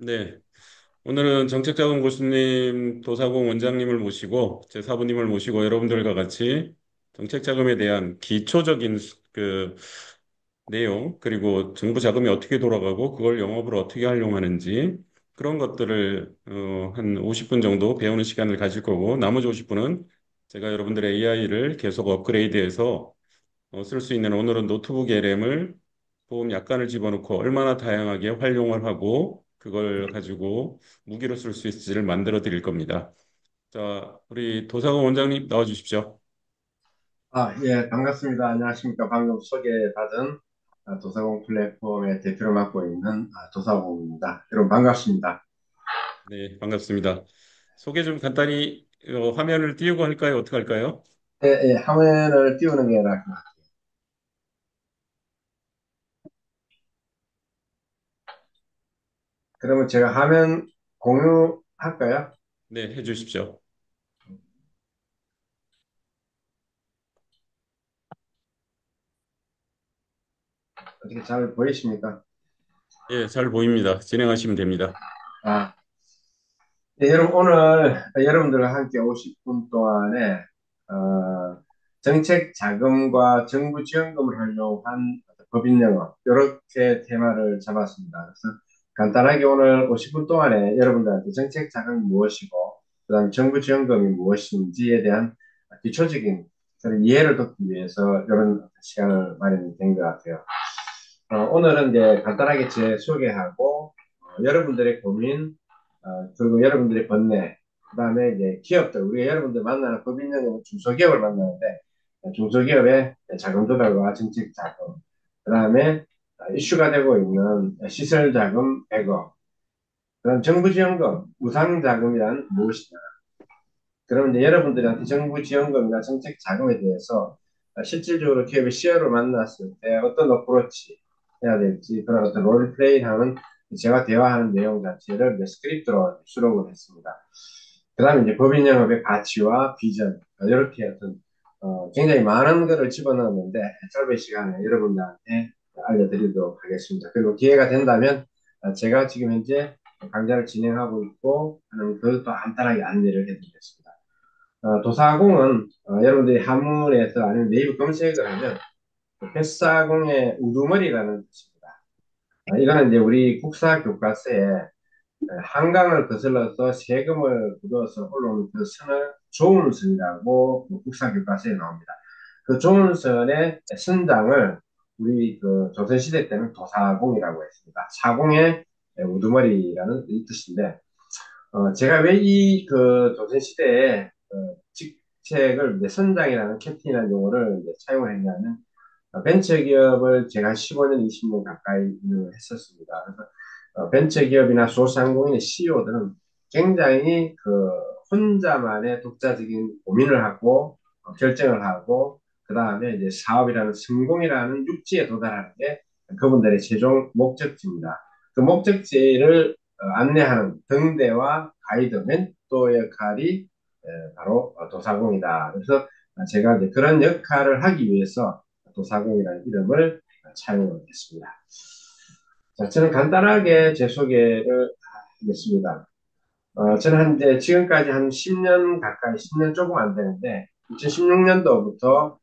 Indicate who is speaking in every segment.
Speaker 1: 네, 오늘은 정책자금 교수님, 도사공 원장님을 모시고 제 사부님을 모시고 여러분들과 같이 정책자금에 대한 기초적인 내용, 그리고 정부 자금이 어떻게 돌아가고 그걸 영업으로 어떻게 활용하는지 그런 것들을 한 50분 정도 배우는 시간을 가질 거고, 나머지 50분은 제가 여러분들의 AI를 계속 업그레이드해서 쓸 수 있는, 오늘은 노트북에 램을 보험 약관을 집어넣고 얼마나 다양하게 활용을 하고 그걸 가지고 무기로 쓸 수 있을지를 만들어 드릴 겁니다. 자, 우리 도사관 원장님 나와 주십시오.
Speaker 2: 예, 반갑습니다. 안녕하십니까. 방금 소개받은 도사공 플랫폼의 대표를 맡고 있는 도사공입니다. 여러분 반갑습니다.
Speaker 1: 네, 반갑습니다. 소개 좀 간단히 화면을 띄우고 할까요? 어떻게 할까요?
Speaker 2: 예, 예, 화면을 띄우는 게 나을 것 같아요. 그러면 제가 화면 공유할까요?
Speaker 1: 네, 해 주십시오.
Speaker 2: 어떻게 잘 보이십니까?
Speaker 1: 예, 잘 보입니다. 진행하시면 됩니다.
Speaker 2: 아, 네, 여러분, 오늘 여러분들과 함께 50분 동안에 정책 자금과 정부 지원금을 활용한 법인 영업, 이렇게 테마를 잡았습니다. 그래서 간단하게 오늘 50분 동안에 여러분들한테 정책 자금이 무엇이고, 그다음 정부 지원금이 무엇인지에 대한 기초적인 그런 이해를 돕기 위해서 이런 시간을 마련된 것 같아요. 오늘은 이제 간단하게 제 소개하고, 여러분들의 고민, 그리고 여러분들의 번뇌, 그 다음에 이제 기업들, 우리가 여러분들 만나는 법인연금은 중소기업을 만나는데, 중소기업의 자금 조달과 정책 자금, 그 다음에 이슈가 되고 있는 시설 자금 100억, 그다음 정부 지원금, 우상 자금이란 무엇이냐. 그러면 이제 여러분들한테 정부 지원금이나 정책 자금에 대해서 실질적으로 기업의 CEO를 만났을 때 어떤 어프로치 해야 될지 그런 어떤 롤플레이 하는 제가 대화하는 내용 자체를 이제 스크립트로 수록을 했습니다. 그 다음에 이제 법인 영업의 가치와 비전, 이렇게 어떤 굉장히 많은 거를 집어넣었는데 짧은 시간에 여러분들한테 알려드리도록 하겠습니다. 그리고 기회가 된다면 제가 지금 현재 강좌를 진행하고 있고 하는 그것도 간단하게 안내를 해드리겠습니다. 도사공은 여러분들이 한문에서 아니면 네이버 검색을 하면 뱃사공의 우두머리라는 뜻입니다. 이거는 이제 우리 국사 교과서에 한강을 거슬러서 세금을 묻어서 올라오는 그 선을 조운선이라고 그 국사 교과서에 나옵니다. 그 조운선의 선장을 우리 그 조선시대 때는 도사공이라고 했습니다. 사공의 우두머리라는 이 뜻인데, 제가 왜 이 그 조선시대에 직책을 이제 선장이라는 캡틴이라는 용어를 이제 차용을 했냐면, 벤처기업을 제가 한 15년, 20년 가까이 운영을 했었습니다. 그래서 벤처기업이나 소상공인의 CEO들은 굉장히 그 혼자만의 독자적인 고민을 하고 결정을 하고 그 다음에 이제 사업이라는 성공이라는 육지에 도달하는 게 그분들의 최종 목적지입니다. 그 목적지를 안내하는 등대와 가이드, 멘토 역할이 바로 도사공이다. 그래서 제가 이제 그런 역할을 하기 위해서 도사공이라는 이름을 차용을 했습니다. 자, 저는 간단하게 제 소개를 하겠습니다. 저는 이제 지금까지 한 10년 가까이, 10년 조금 안 되는데, 2016년도부터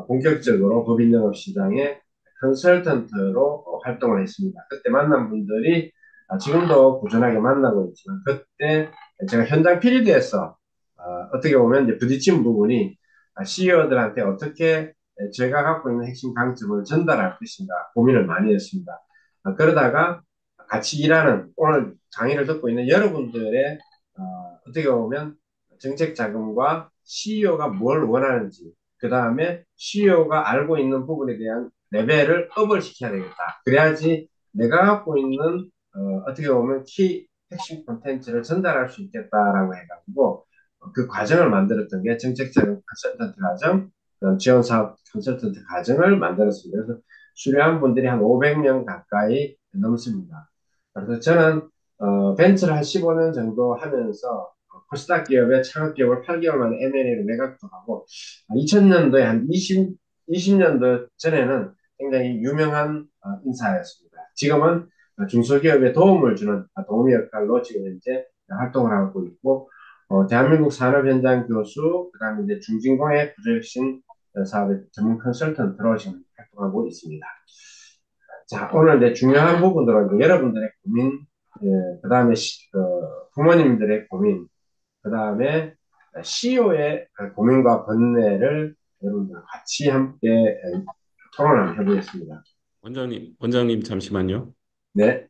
Speaker 2: 본격적으로 법인영업 시장의 컨설턴트로 활동을 했습니다. 그때 만난 분들이 지금도 꾸준하게 만나고 있지만, 그때 제가 현장 필드에서 어떻게 보면 이제 부딪힌 부분이 CEO들한테 어떻게 제가 갖고 있는 핵심 강점을 전달할 것인가 고민을 많이 했습니다. 그러다가 같이 일하는 오늘 강의를 듣고 있는 여러분들의 어떻게 보면 정책 자금과 CEO가 뭘 원하는지, 그 다음에 CEO가 알고 있는 부분에 대한 레벨을 업을 시켜야 되겠다. 그래야지 내가 갖고 있는 어떻게 보면 키 핵심 콘텐츠를 전달할 수 있겠다라고 해가지고 그 과정을 만들었던 게 정책자금 컨설턴트 과정, 지원 사업 컨설턴트 과정을 만들었습니다. 그래서 수료한 분들이 한 500명 가까이 넘습니다. 그래서 저는 벤처를 한 15년 정도 하면서 코스닥 기업의 창업 기업을 8개월 만에 M&A로 매각도 하고 2000년도에 한 20년도 전에는 굉장히 유명한 인사였습니다. 지금은 중소기업에 도움을 주는 도우미 역할로 지금 현재 활동을 하고 있고, 대한민국 산업 현장 교수, 그다음에 이제 중진공해 구조혁신 사업의 전문 컨설턴트로 지금 활동하고 있습니다. 자, 오늘 이제 중요한 부분들은 이제 여러분들의 고민, 그다음에 부모님들의 고민, 그다음에 CEO의 고민과 번뇌를 여러분들 같이 함께 토론을 해보겠습니다.
Speaker 1: 원장님 잠시만요.
Speaker 2: 네.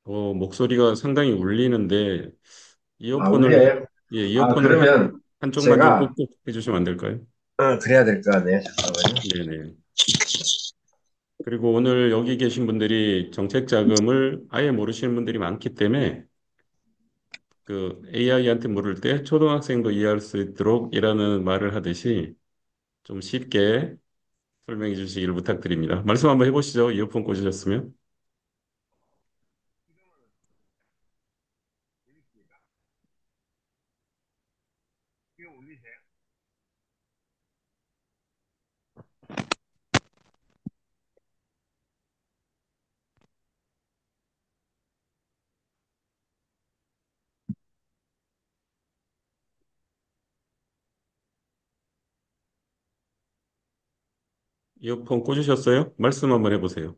Speaker 1: 목소리가 상당히 울리는데 이어폰을
Speaker 2: 울려요.
Speaker 1: 예, 이어폰을
Speaker 2: 그러면
Speaker 1: 한쪽만 좀
Speaker 2: 제가,
Speaker 1: 꾹꾹 해주시면 안 될까요?
Speaker 2: 그래야 될 거 아니에요. 잠깐만요.
Speaker 1: 네네. 그리고 오늘 여기 계신 분들이 정책 자금을 아예 모르시는 분들이 많기 때문에 그 AI한테 물을 때 초등학생도 이해할 수 있도록 이라는 말을 하듯이 좀 쉽게 설명해 주시기를 부탁드립니다. 말씀 한번 해보시죠. 이어폰 꽂으셨으면. 이어폰 꽂으셨어요? 말씀 한번 해보세요.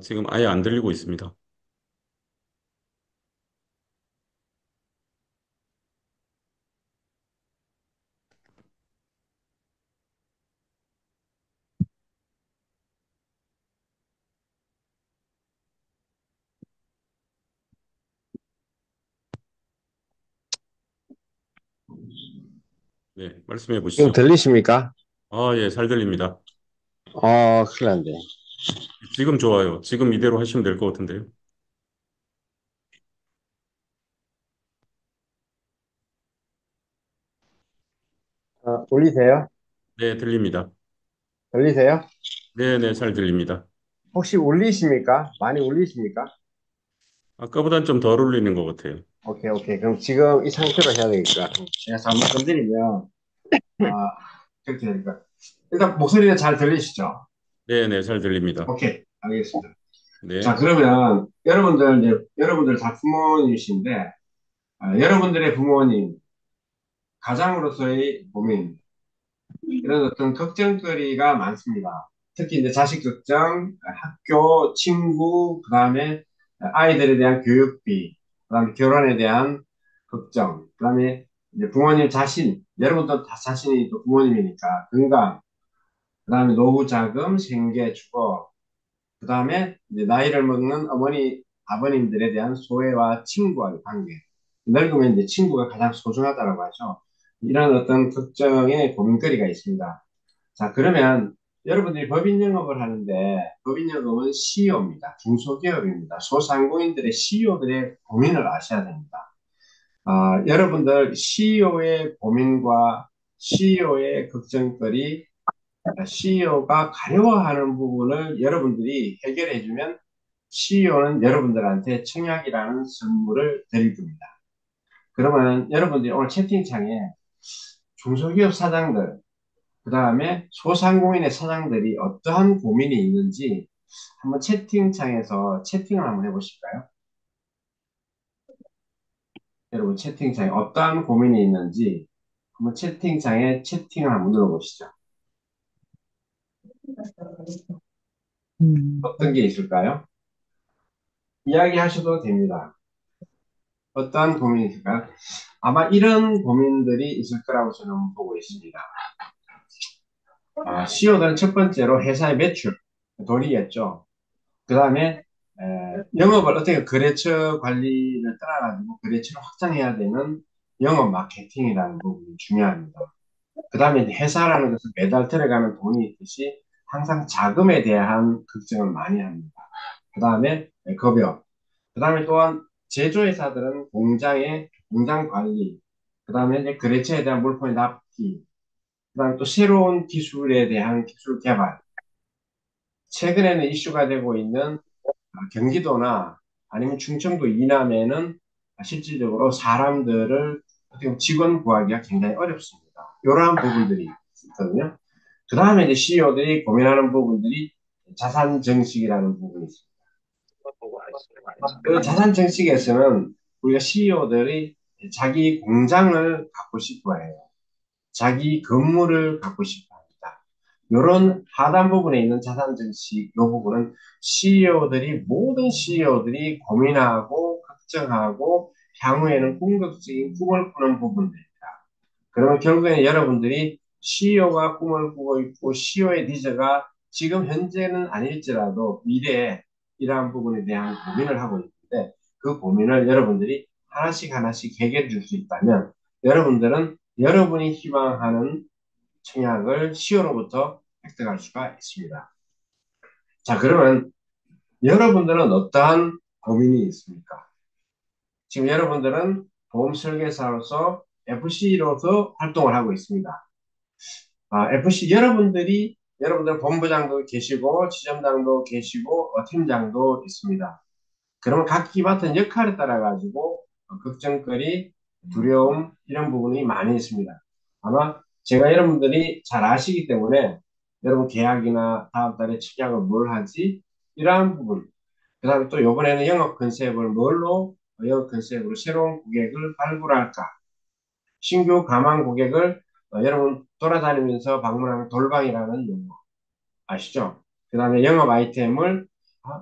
Speaker 1: 지금 아예 안 들리고 있습니다. 네, 말씀해
Speaker 2: 지금
Speaker 1: 보시죠.
Speaker 2: 들리십니까?
Speaker 1: 예, 잘 들립니다.
Speaker 2: 큰일 났네.
Speaker 1: 지금 좋아요. 지금 이대로 하시면 될 것 같은데요.
Speaker 2: 울리세요?
Speaker 1: 네, 들립니다.
Speaker 2: 들리세요?
Speaker 1: 네, 네, 잘 들립니다.
Speaker 2: 혹시 울리십니까? 많이 울리십니까?
Speaker 1: 아까보단 좀 덜 울리는 것 같아요.
Speaker 2: 오케이, 오케이. 그럼 지금 이 상태로 해야 되니까. 제가 잘못 건드리면, 아, 그렇게 되니까. 일단 목소리는 잘 들리시죠?
Speaker 1: 네, 네, 잘 들립니다.
Speaker 2: 오케이, 알겠습니다. 자,
Speaker 1: 네,
Speaker 2: 그러면 여러분들 다 부모님이신데, 여러분들의 부모님, 가장으로서의 고민, 이런 어떤 걱정거리가 많습니다. 특히 이제 자식 걱정, 학교, 친구, 그 다음에 아이들에 대한 교육비, 그 다음에 결혼에 대한 걱정, 그 다음에 이제 부모님 자신, 여러분도 다 자신이 또 부모님이니까 건강, 그 다음에 노후 자금, 생계, 주거, 그 다음에 이제 나이를 먹는 어머니, 아버님들에 대한 소외와 친구와의 관계. 늙으면 이제 친구가 가장 소중하다고 하죠. 이런 어떤 걱정의 고민거리가 있습니다. 자, 그러면 여러분들이 법인 영업을 하는데 법인 영업은 CEO입니다. 중소기업입니다. 소상공인들의 CEO들의 고민을 아셔야 됩니다. 여러분들 CEO의 고민과 CEO의 걱정거리, CEO가 가려워하는 부분을 여러분들이 해결해주면 CEO는 여러분들한테 청약이라는 선물을 드릴 겁니다. 그러면 여러분들이 오늘 채팅창에 중소기업 사장들, 그 다음에 소상공인의 사장들이 어떠한 고민이 있는지 한번 채팅창에서 채팅을 한번 해보실까요? 여러분 채팅창에 어떠한 고민이 있는지 한번 채팅창에 채팅을 한번 눌러보시죠. 어떤 게 있을까요? 이야기하셔도 됩니다. 어떠한 고민이 있을까요? 아마 이런 고민들이 있을 거라고 저는 보고 있습니다. CEO들은 첫 번째로 회사의 매출, 돈이겠죠. 그 다음에 영업을 어떻게 거래처 관리를 따라가지고 거래처를 확장해야 되는 영업 마케팅이라는 부분이 중요합니다. 그 다음에 회사라는 것은 매달 들어가는 돈이 있듯이 항상 자금에 대한 걱정을 많이 합니다. 그 다음에 급여, 그 다음에 또한 제조회사들은 공장의 공장 관리, 그 다음에 이제 거래처에 대한 물품의 납기, 그 다음에 또 새로운 기술에 대한 기술 개발, 최근에는 이슈가 되고 있는 경기도나 아니면 충청도 이남에는 실질적으로 사람들을 어떻게 보면 직원 구하기가 굉장히 어렵습니다. 이러한 부분들이 있거든요. 그 다음에 이제 CEO들이 고민하는 부분들이 자산 정식이라는 부분이 있습니다. 그 자산 정식에서는 우리가 CEO들이 자기 공장을 갖고 싶어 해요. 자기 건물을 갖고 싶어 합니다. 이런 하단 부분에 있는 자산 증식, 이 부분은 모든 CEO들이 고민하고 걱정하고 향후에는 궁극적인 꿈을 꾸는 부분들입니다. 그러면 결국에는 여러분들이 CEO가 꿈을 꾸고 있고 CEO의 니즈가 지금 현재는 아닐지라도 미래에 이러한 부분에 대한 고민을 하고 있는데 그 고민을 여러분들이 하나씩 하나씩 해결해 줄 수 있다면 여러분들은 여러분이 희망하는 청약을 CEO로부터 획득할 수가 있습니다. 자, 그러면 여러분들은 어떠한 고민이 있습니까? 지금 여러분들은 보험 설계사로서 FC로서 활동을 하고 있습니다. FC 여러분들 본부장도 계시고 지점장도 계시고 팀장도 있습니다. 그러면 각기 맡은 역할에 따라 가지고 걱정거리, 두려움 이런 부분이 많이 있습니다. 아마 제가 여러분들이 잘 아시기 때문에 여러분 계약이나 다음 달에 청약을 뭘 하지 이러한 부분. 그다음에 또 이번에는 영업 컨셉을 영업 컨셉으로 새로운 고객을 발굴할까? 신규 가망 고객을 여러분 돌아다니면서 방문하는 돌방이라는 용어 아시죠? 그 다음에 영업 아이템을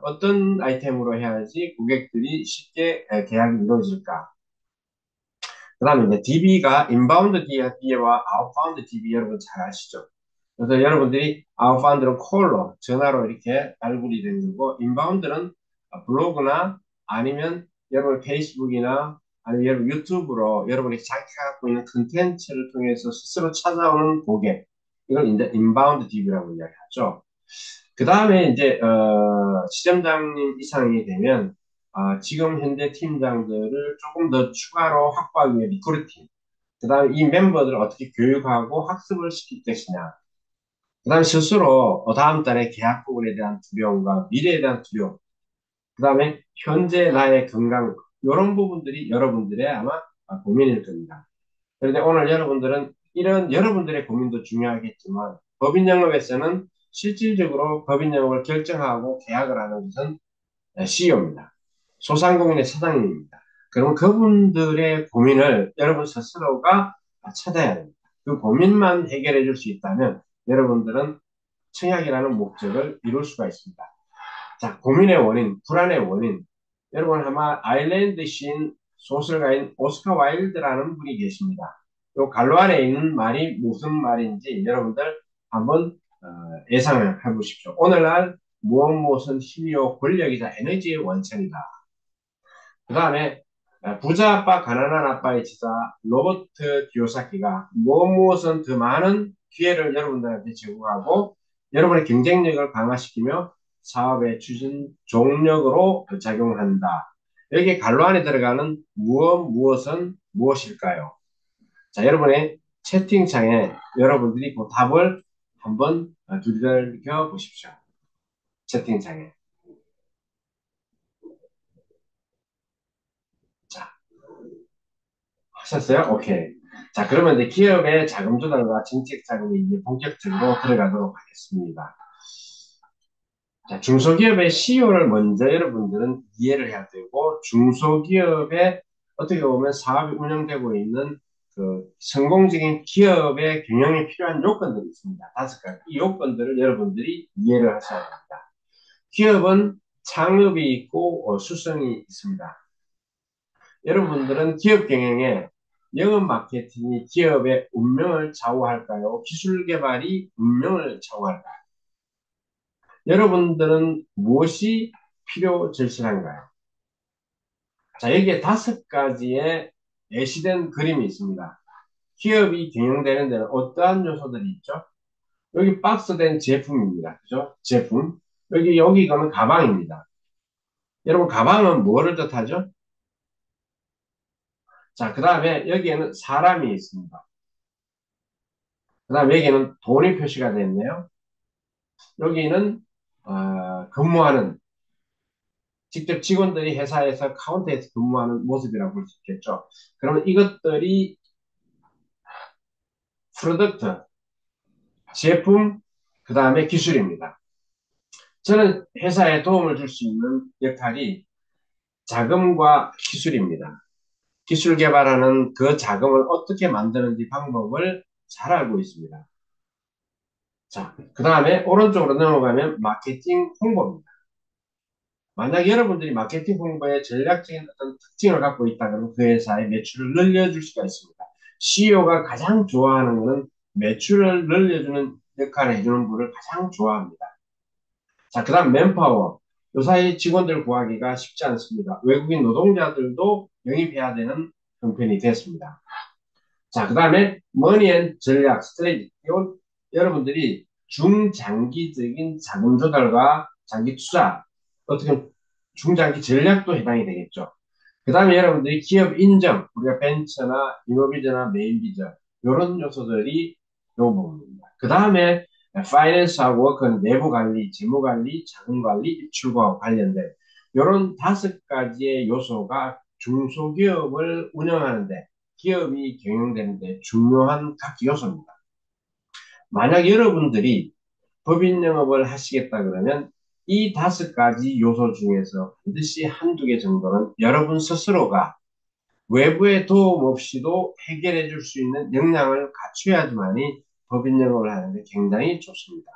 Speaker 2: 어떤 아이템으로 해야지 고객들이 쉽게 계약이 이루어질까? 그 다음에 이제 DB가 인바운드 DB와 아웃바운드 DB 여러분 잘 아시죠? 그래서 여러분들이 아웃바운드는 콜로, 전화로 이렇게 발굴이 되는 거고, 인바운드는 블로그나 아니면 여러분 페이스북이나 아니면 여러분 유튜브로 여러분이 자기가 갖고 있는 컨텐츠를 통해서 스스로 찾아오는 고객. 이걸 이제 인바운드 DB라고 이야기하죠. 그 다음에 이제 지점장님 이상이 되면 지금 현재 팀장들을 조금 더 추가로 확보하기 위해 리크루팅. 그 다음에 이 멤버들을 어떻게 교육하고 학습을 시킬 것이냐. 그 다음에 스스로 다음 달에 계약 부분에 대한 두려움과 미래에 대한 두려움. 그 다음에 현재 나의 건강. 이런 부분들이 여러분들의 아마 고민일 겁니다. 그런데 오늘 여러분들은 이런 여러분들의 고민도 중요하겠지만 법인 영업에서는 실질적으로 법인 영업을 결정하고 계약을 하는 것은 CEO입니다. 소상공인의 사장님입니다. 그럼 그분들의 고민을 여러분 스스로가 찾아야 됩니다. 그 고민만 해결해 줄 수 있다면 여러분들은 청약이라는 목적을 이룰 수가 있습니다. 자, 고민의 원인, 불안의 원인. 여러분 아마 아일랜드 시인 소설가인 오스카 와일드라는 분이 계십니다. 요 갈로 안에 있는 말이 무슨 말인지 여러분들 한번 예상을 해보십시오. 오늘날 무엇은 힘이요 권력이자 에너지의 원천이다. 그 다음에 부자 아빠, 가난한 아빠의 지사 로버트 기요사키가 무엇은 더 많은 기회를 여러분들한테 제공하고 여러분의 경쟁력을 강화시키며 사업의 추진 종력으로 작용한다. 여기 갈로 안에 들어가는 무엇은 무엇일까요? 자, 여러분의 채팅창에 여러분들이 그 답을 한번 두들겨 보십시오. 채팅창에. 자, 하셨어요? 오케이. 자, 그러면 이제 기업의 자금 조달과 정책 자금이 이제 본격적으로 들어가도록 하겠습니다. 자, 중소기업의 CEO를 먼저 여러분들은 이해를 해야 되고, 중소기업의 어떻게 보면 사업이 운영되고 있는 그 성공적인 기업의 경영에 필요한 요건들이 있습니다. 5가지. 이 요건들을 여러분들이 이해를 하셔야 됩니다. 기업은 창업이 있고 수성이 있습니다. 여러분들은 기업 경영에 영업 마케팅이 기업의 운명을 좌우할까요? 기술 개발이 운명을 좌우할까요? 여러분들은 무엇이 필요 절실한가요? 자, 여기에 5가지의 예시된 그림이 있습니다. 기업이 경영되는 데는 어떠한 요소들이 있죠? 여기 박스된 제품입니다. 그죠? 제품. 여기 이거는 가방입니다. 여러분, 가방은 뭐를 뜻하죠? 자, 그 다음에 여기에는 사람이 있습니다. 그 다음에 여기에는 돈이 표시가 되어 있네요. 여기는 근무하는 직접 직원들이 회사에서 카운터에서 근무하는 모습이라고 볼 수 있겠죠. 그러면 이것들이 프로덕트, 제품, 그 다음에 기술입니다. 저는 회사에 도움을 줄 수 있는 역할이 자금과 기술입니다. 기술 개발하는 그 자금을 어떻게 만드는지 방법을 잘 알고 있습니다. 자, 그 다음에 오른쪽으로 넘어가면 마케팅 홍보입니다. 만약 여러분들이 마케팅 홍보에 전략적인 어떤 특징을 갖고 있다 그러면 그 회사의 매출을 늘려줄 수가 있습니다. CEO가 가장 좋아하는 것은 매출을 늘려주는 역할을 해주는 분을 가장 좋아합니다. 자, 그 다음 맨파워. 요사이 직원들 구하기가 쉽지 않습니다. 외국인 노동자들도 영입해야 되는 형편이 됐습니다. 자, 그 다음에 머니 앤 전략, 스트레이지. 이건 여러분들이 중장기적인 자금 조달과 장기 투자, 어떻게 보면 중장기 전략도 해당이 되겠죠. 그 다음에 여러분들이 기업 인정, 우리가 벤처나 이노비저나 메인비저, 이런 요소들이 요 부분입니다. 그 다음에 파이낸스하고 워크는 내부 관리, 재무 관리, 자금 관리, 입출과 관련된 이런 5가지의 요소가 중소기업을 운영하는데 기업이 경영되는데 중요한 각 요소입니다. 만약 여러분들이 법인 영업을 하시겠다 그러면 이 5가지 요소 중에서 반드시 한두 개 정도는 여러분 스스로가 외부의 도움 없이도 해결해 줄 수 있는 역량을 갖춰야지만이 법인 영업을 하는데 굉장히 좋습니다.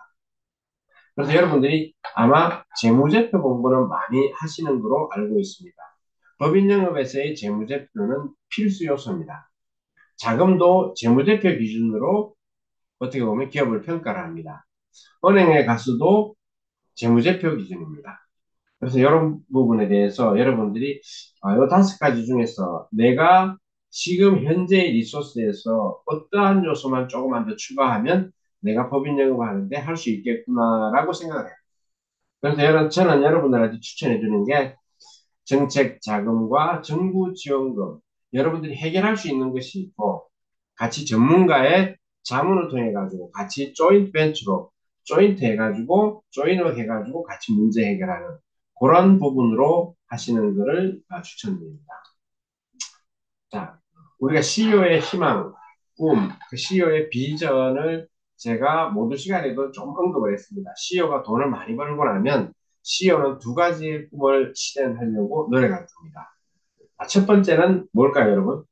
Speaker 2: 그래서 여러분들이 아마 재무제표 공부는 많이 하시는 거로 알고 있습니다. 법인 영업에서의 재무제표는 필수 요소입니다. 자금도 재무제표 기준으로 어떻게 보면 기업을 평가를 합니다. 은행에 가서도 재무제표 기준입니다. 그래서 이런 부분에 대해서 여러분들이 이 5가지 중에서 내가 지금 현재의 리소스에서 어떠한 요소만 조금만 더 추가하면 내가 법인 영업을 하는데 할 수 있겠구나라고 생각을 해요. 그래서 저는 여러분들한테 추천해 주는 게 정책 자금과 정부 지원금, 여러분들이 해결할 수 있는 것이 있고 같이 전문가의 자문을 통해 가지고 같이 조인트 벤처로 조인트 해가지고 조인을 해가지고 같이 문제 해결하는 그런 부분으로 하시는 것을 추천드립니다. 자, 우리가 CEO의 희망, 꿈, 그 CEO의 비전을 제가 모두 시간에도 좀 언급을 했습니다. CEO가 돈을 많이 벌고 나면 CEO는 2가지의 꿈을 실현하려고 노력할 겁니다. 첫 번째는 뭘까요, 여러분?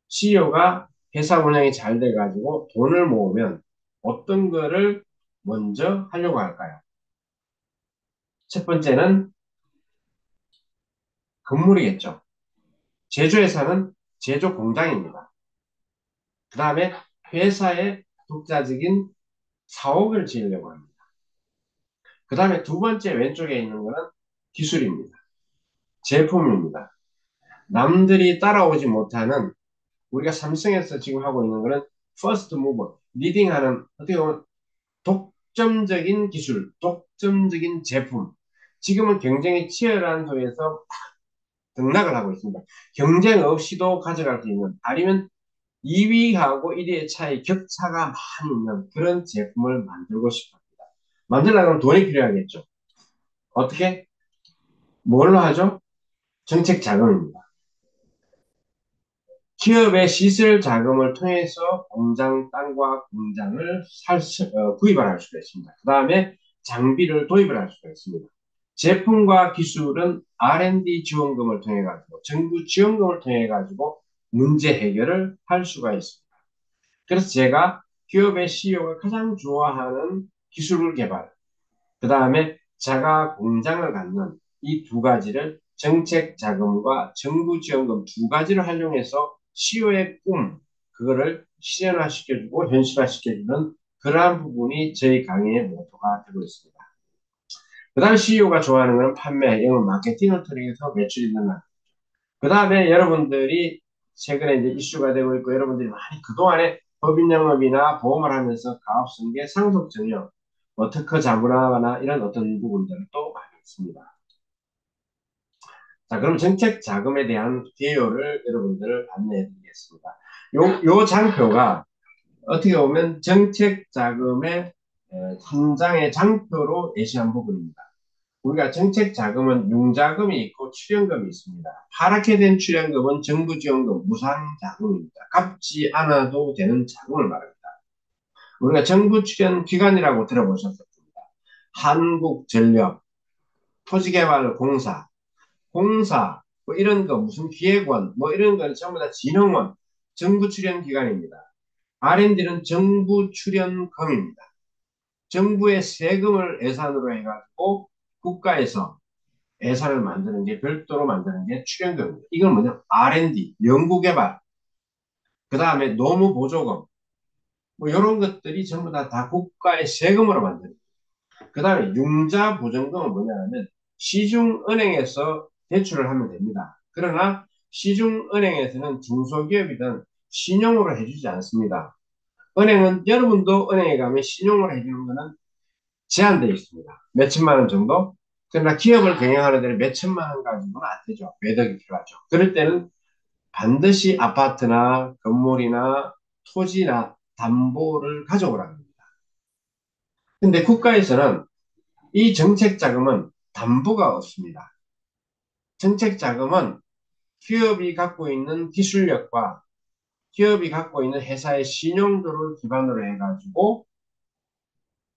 Speaker 2: CEO가 회사 운영이 잘 돼가지고 돈을 모으면 어떤 거를 먼저 하려고 할까요? 첫 번째는 건물이겠죠. 제조회사는 제조 공장입니다. 그 다음에 회사의 독자적인 사옥을 지으려고 합니다. 그 다음에 두 번째 왼쪽에 있는 거는 기술입니다. 제품입니다. 남들이 따라오지 못하는 우리가 삼성에서 지금 하고 있는 거는 퍼스트 무버, 리딩하는 어떻게 보면 독점적인 기술, 독점적인 제품. 지금은 경쟁이 치열한 도에서 등락을 하고 있습니다. 경쟁 없이도 가져갈 수 있는, 아니면 2위하고 1위의 차이, 격차가 많이 있는 그런 제품을 만들고 싶습니다. 만들려면 돈이 필요하겠죠. 어떻게? 뭘로 하죠? 정책 자금입니다. 기업의 시설 자금을 통해서 공장, 땅과 공장을 구입을 할 수가 있습니다. 그 다음에 장비를 도입을 할 수가 있습니다. 제품과 기술은 R&D 지원금을 통해 가지고 정부 지원금을 통해 가지고 문제 해결을 할 수가 있습니다. 그래서 제가 기업의 CEO가 가장 좋아하는 기술 개발, 그 다음에 자가 공장을 갖는 이 2가지를 정책 자금과 정부 지원금 2가지를 활용해서 CEO의 꿈, 그거를 실현화시켜주고 현실화시켜주는 그러한 부분이 저희 강의의 모토가 되고 있습니다. 그 다음에 CEO가 좋아하는 것은 판매, 영업, 마케팅을 통해서 매출이 늘어나는. 그 다음에 여러분들이 최근에 이제 이슈가 되고 있고 여러분들이 많이 그동안에 법인 영업이나 보험을 하면서 가압승계, 상속 증여, 뭐 특허 자문화나 이런 어떤 부분들은 또 많이 있습니다. 자, 그럼 정책 자금에 대한 개요를 여러분들을 안내해 드리겠습니다. 요 장표가 어떻게 보면 정책 자금의 3장의 장표로 예시한 부분입니다. 우리가 정책 자금은 융자금이 있고 출연금이 있습니다. 파랗게 된 출연금은 정부 지원금, 무상 자금입니다. 갚지 않아도 되는 자금을 말합니다. 우리가 정부 출연 기관이라고 들어보셨을 겁니다. 한국전력, 토지개발공사, 공사, 뭐 이런 거, 무슨 기획원, 뭐 이런 건 전부 다 진흥원, 정부 출연 기관입니다. R&D는 정부 출연금입니다. 정부의 세금을 예산으로 해가지고 국가에서 예산을 만드는 게 별도로 만드는 게 출연금입니다. 이건 뭐냐? R&D, 연구개발, 그 다음에 노무보조금, 뭐 이런 것들이 전부 다 국가의 세금으로 만듭니다. 그 다음에 융자보증금은 뭐냐면 시중은행에서 대출을 하면 됩니다. 그러나 시중은행에서는 중소기업이든 신용으로 해주지 않습니다. 은행은 여러분도 은행에 가면 신용으로 해주는 것은 제한되어 있습니다. 몇 천만 원 정도? 그러나 기업을 경영하는 데는 몇 천만 원 가지고는 안 되죠. 매덕이 필요하죠. 그럴 때는 반드시 아파트나 건물이나 토지나 담보를 가져오라는 겁니다. 근데 국가에서는 이 정책 자금은 담보가 없습니다. 정책 자금은 기업이 갖고 있는 기술력과 기업이 갖고 있는 회사의 신용도를 기반으로 해가지고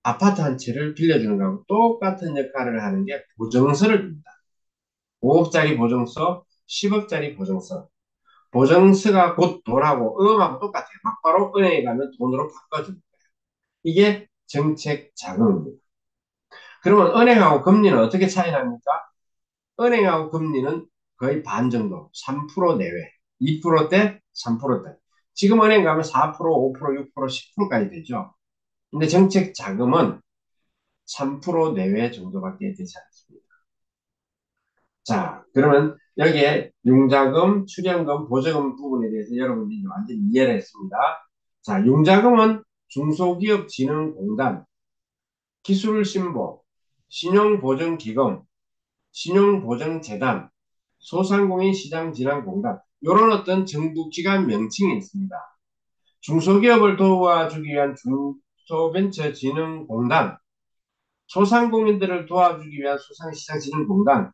Speaker 2: 아파트 한 채를 빌려주는 거하고 똑같은 역할을 하는 게 보증서를 줍니다. 5억짜리 보증서, 10억짜리 보증서. 보증서가 곧 돈하고 음하고 똑같아요. 막바로 은행에 가면 돈으로 바꿔줍니다. 이게 정책 자금입니다. 그러면 은행하고 금리는 어떻게 차이 납니까? 은행하고 금리는 거의 반 정도, 3% 내외, 2%대, 3%대. 지금 은행 가면 4%, 5%, 6%, 10%까지 되죠. 근데 정책 자금은 3% 내외 정도밖에 되지 않습니다. 자, 그러면 여기에 융자금, 출연금, 보조금 부분에 대해서 여러분들이 완전히 이해를 했습니다. 자, 융자금은 중소기업진흥공단, 기술신보, 신용보증기금, 신용보증재단, 소상공인시장진흥공단 이런 어떤 정부 기관 명칭이 있습니다. 중소기업을 도와주기 위한 중소벤처진흥공단, 소상공인들을 도와주기 위한 소상시장진흥공단,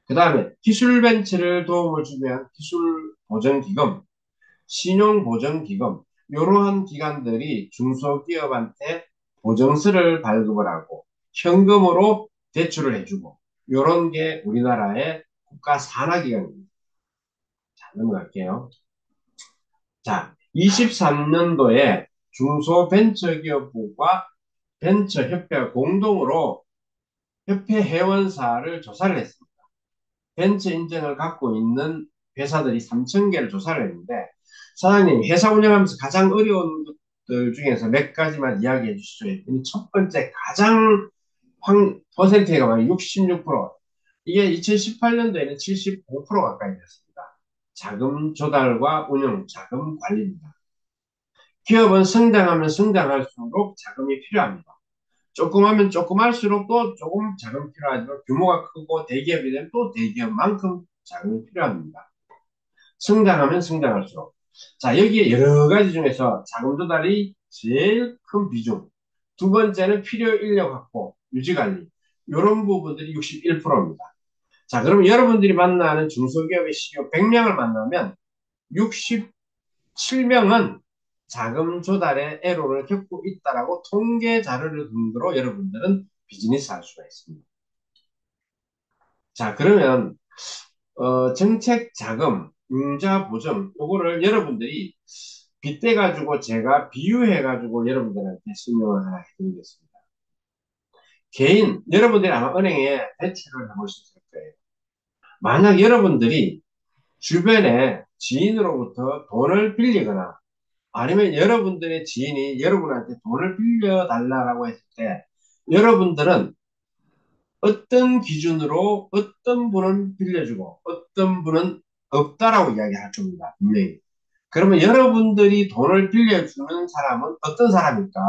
Speaker 2: 그 다음에 기술벤처를 도움을 주기 위한 기술보전기금, 신용보전기금 이러한 기관들이 중소기업한테 보증서를 발급을 하고 현금으로 대출을 해주고 이런 게 우리나라의 국가 산하기관입니다. 자, 넘어갈게요. 자, 23년도에 중소벤처기업부와 벤처협회가 공동으로 협회 회원사를 조사를 했습니다. 벤처 인증을 갖고 있는 회사들이 3,000개를 조사를 했는데 사장님 회사 운영하면서 가장 어려운 것들 중에서 몇 가지만 이야기해 주시죠. 했더니 첫 번째 가장 퍼센트가 많이 66%, 이게 2018년도에는 75% 가까이 됐습니다. 자금 조달과 운영, 자금 관리입니다. 기업은 성장하면 성장할수록 자금이 필요합니다. 조금하면 조금할수록 또 조금 자금 필요하지만 규모가 크고 대기업이 되면 또 대기업만큼 자금이 필요합니다. 성장하면 성장할수록. 자, 여기에 여러 가지 중에서 자금 조달이 제일 큰 비중. 두 번째는 필요 인력 확보, 유지 관리. 이런 부분들이 61%입니다. 자, 그럼 여러분들이 만나는 중소기업의 CEO 100명을 만나면 67명은 자금 조달에 애로를 겪고 있다라고 통계 자료를 근거로 여러분들은 비즈니스 할 수가 있습니다. 자, 그러면 정책 자금, 융자 보증 요거를 여러분들이 빗대 가지고 제가 비유해 가지고 여러분들한테 설명을 하나 해드리겠습니다. 개인 여러분들이 아마 은행에 대출을 해보셨을 거예요. 만약 여러분들이 주변에 지인으로부터 돈을 빌리거나 아니면 여러분들의 지인이 여러분한테 돈을 빌려달라고 했을 때 여러분들은 어떤 기준으로 어떤 분은 빌려주고 어떤 분은 없다라고 이야기할 겁니다. 분명히. 그러면 여러분들이 돈을 빌려주는 사람은 어떤 사람일까?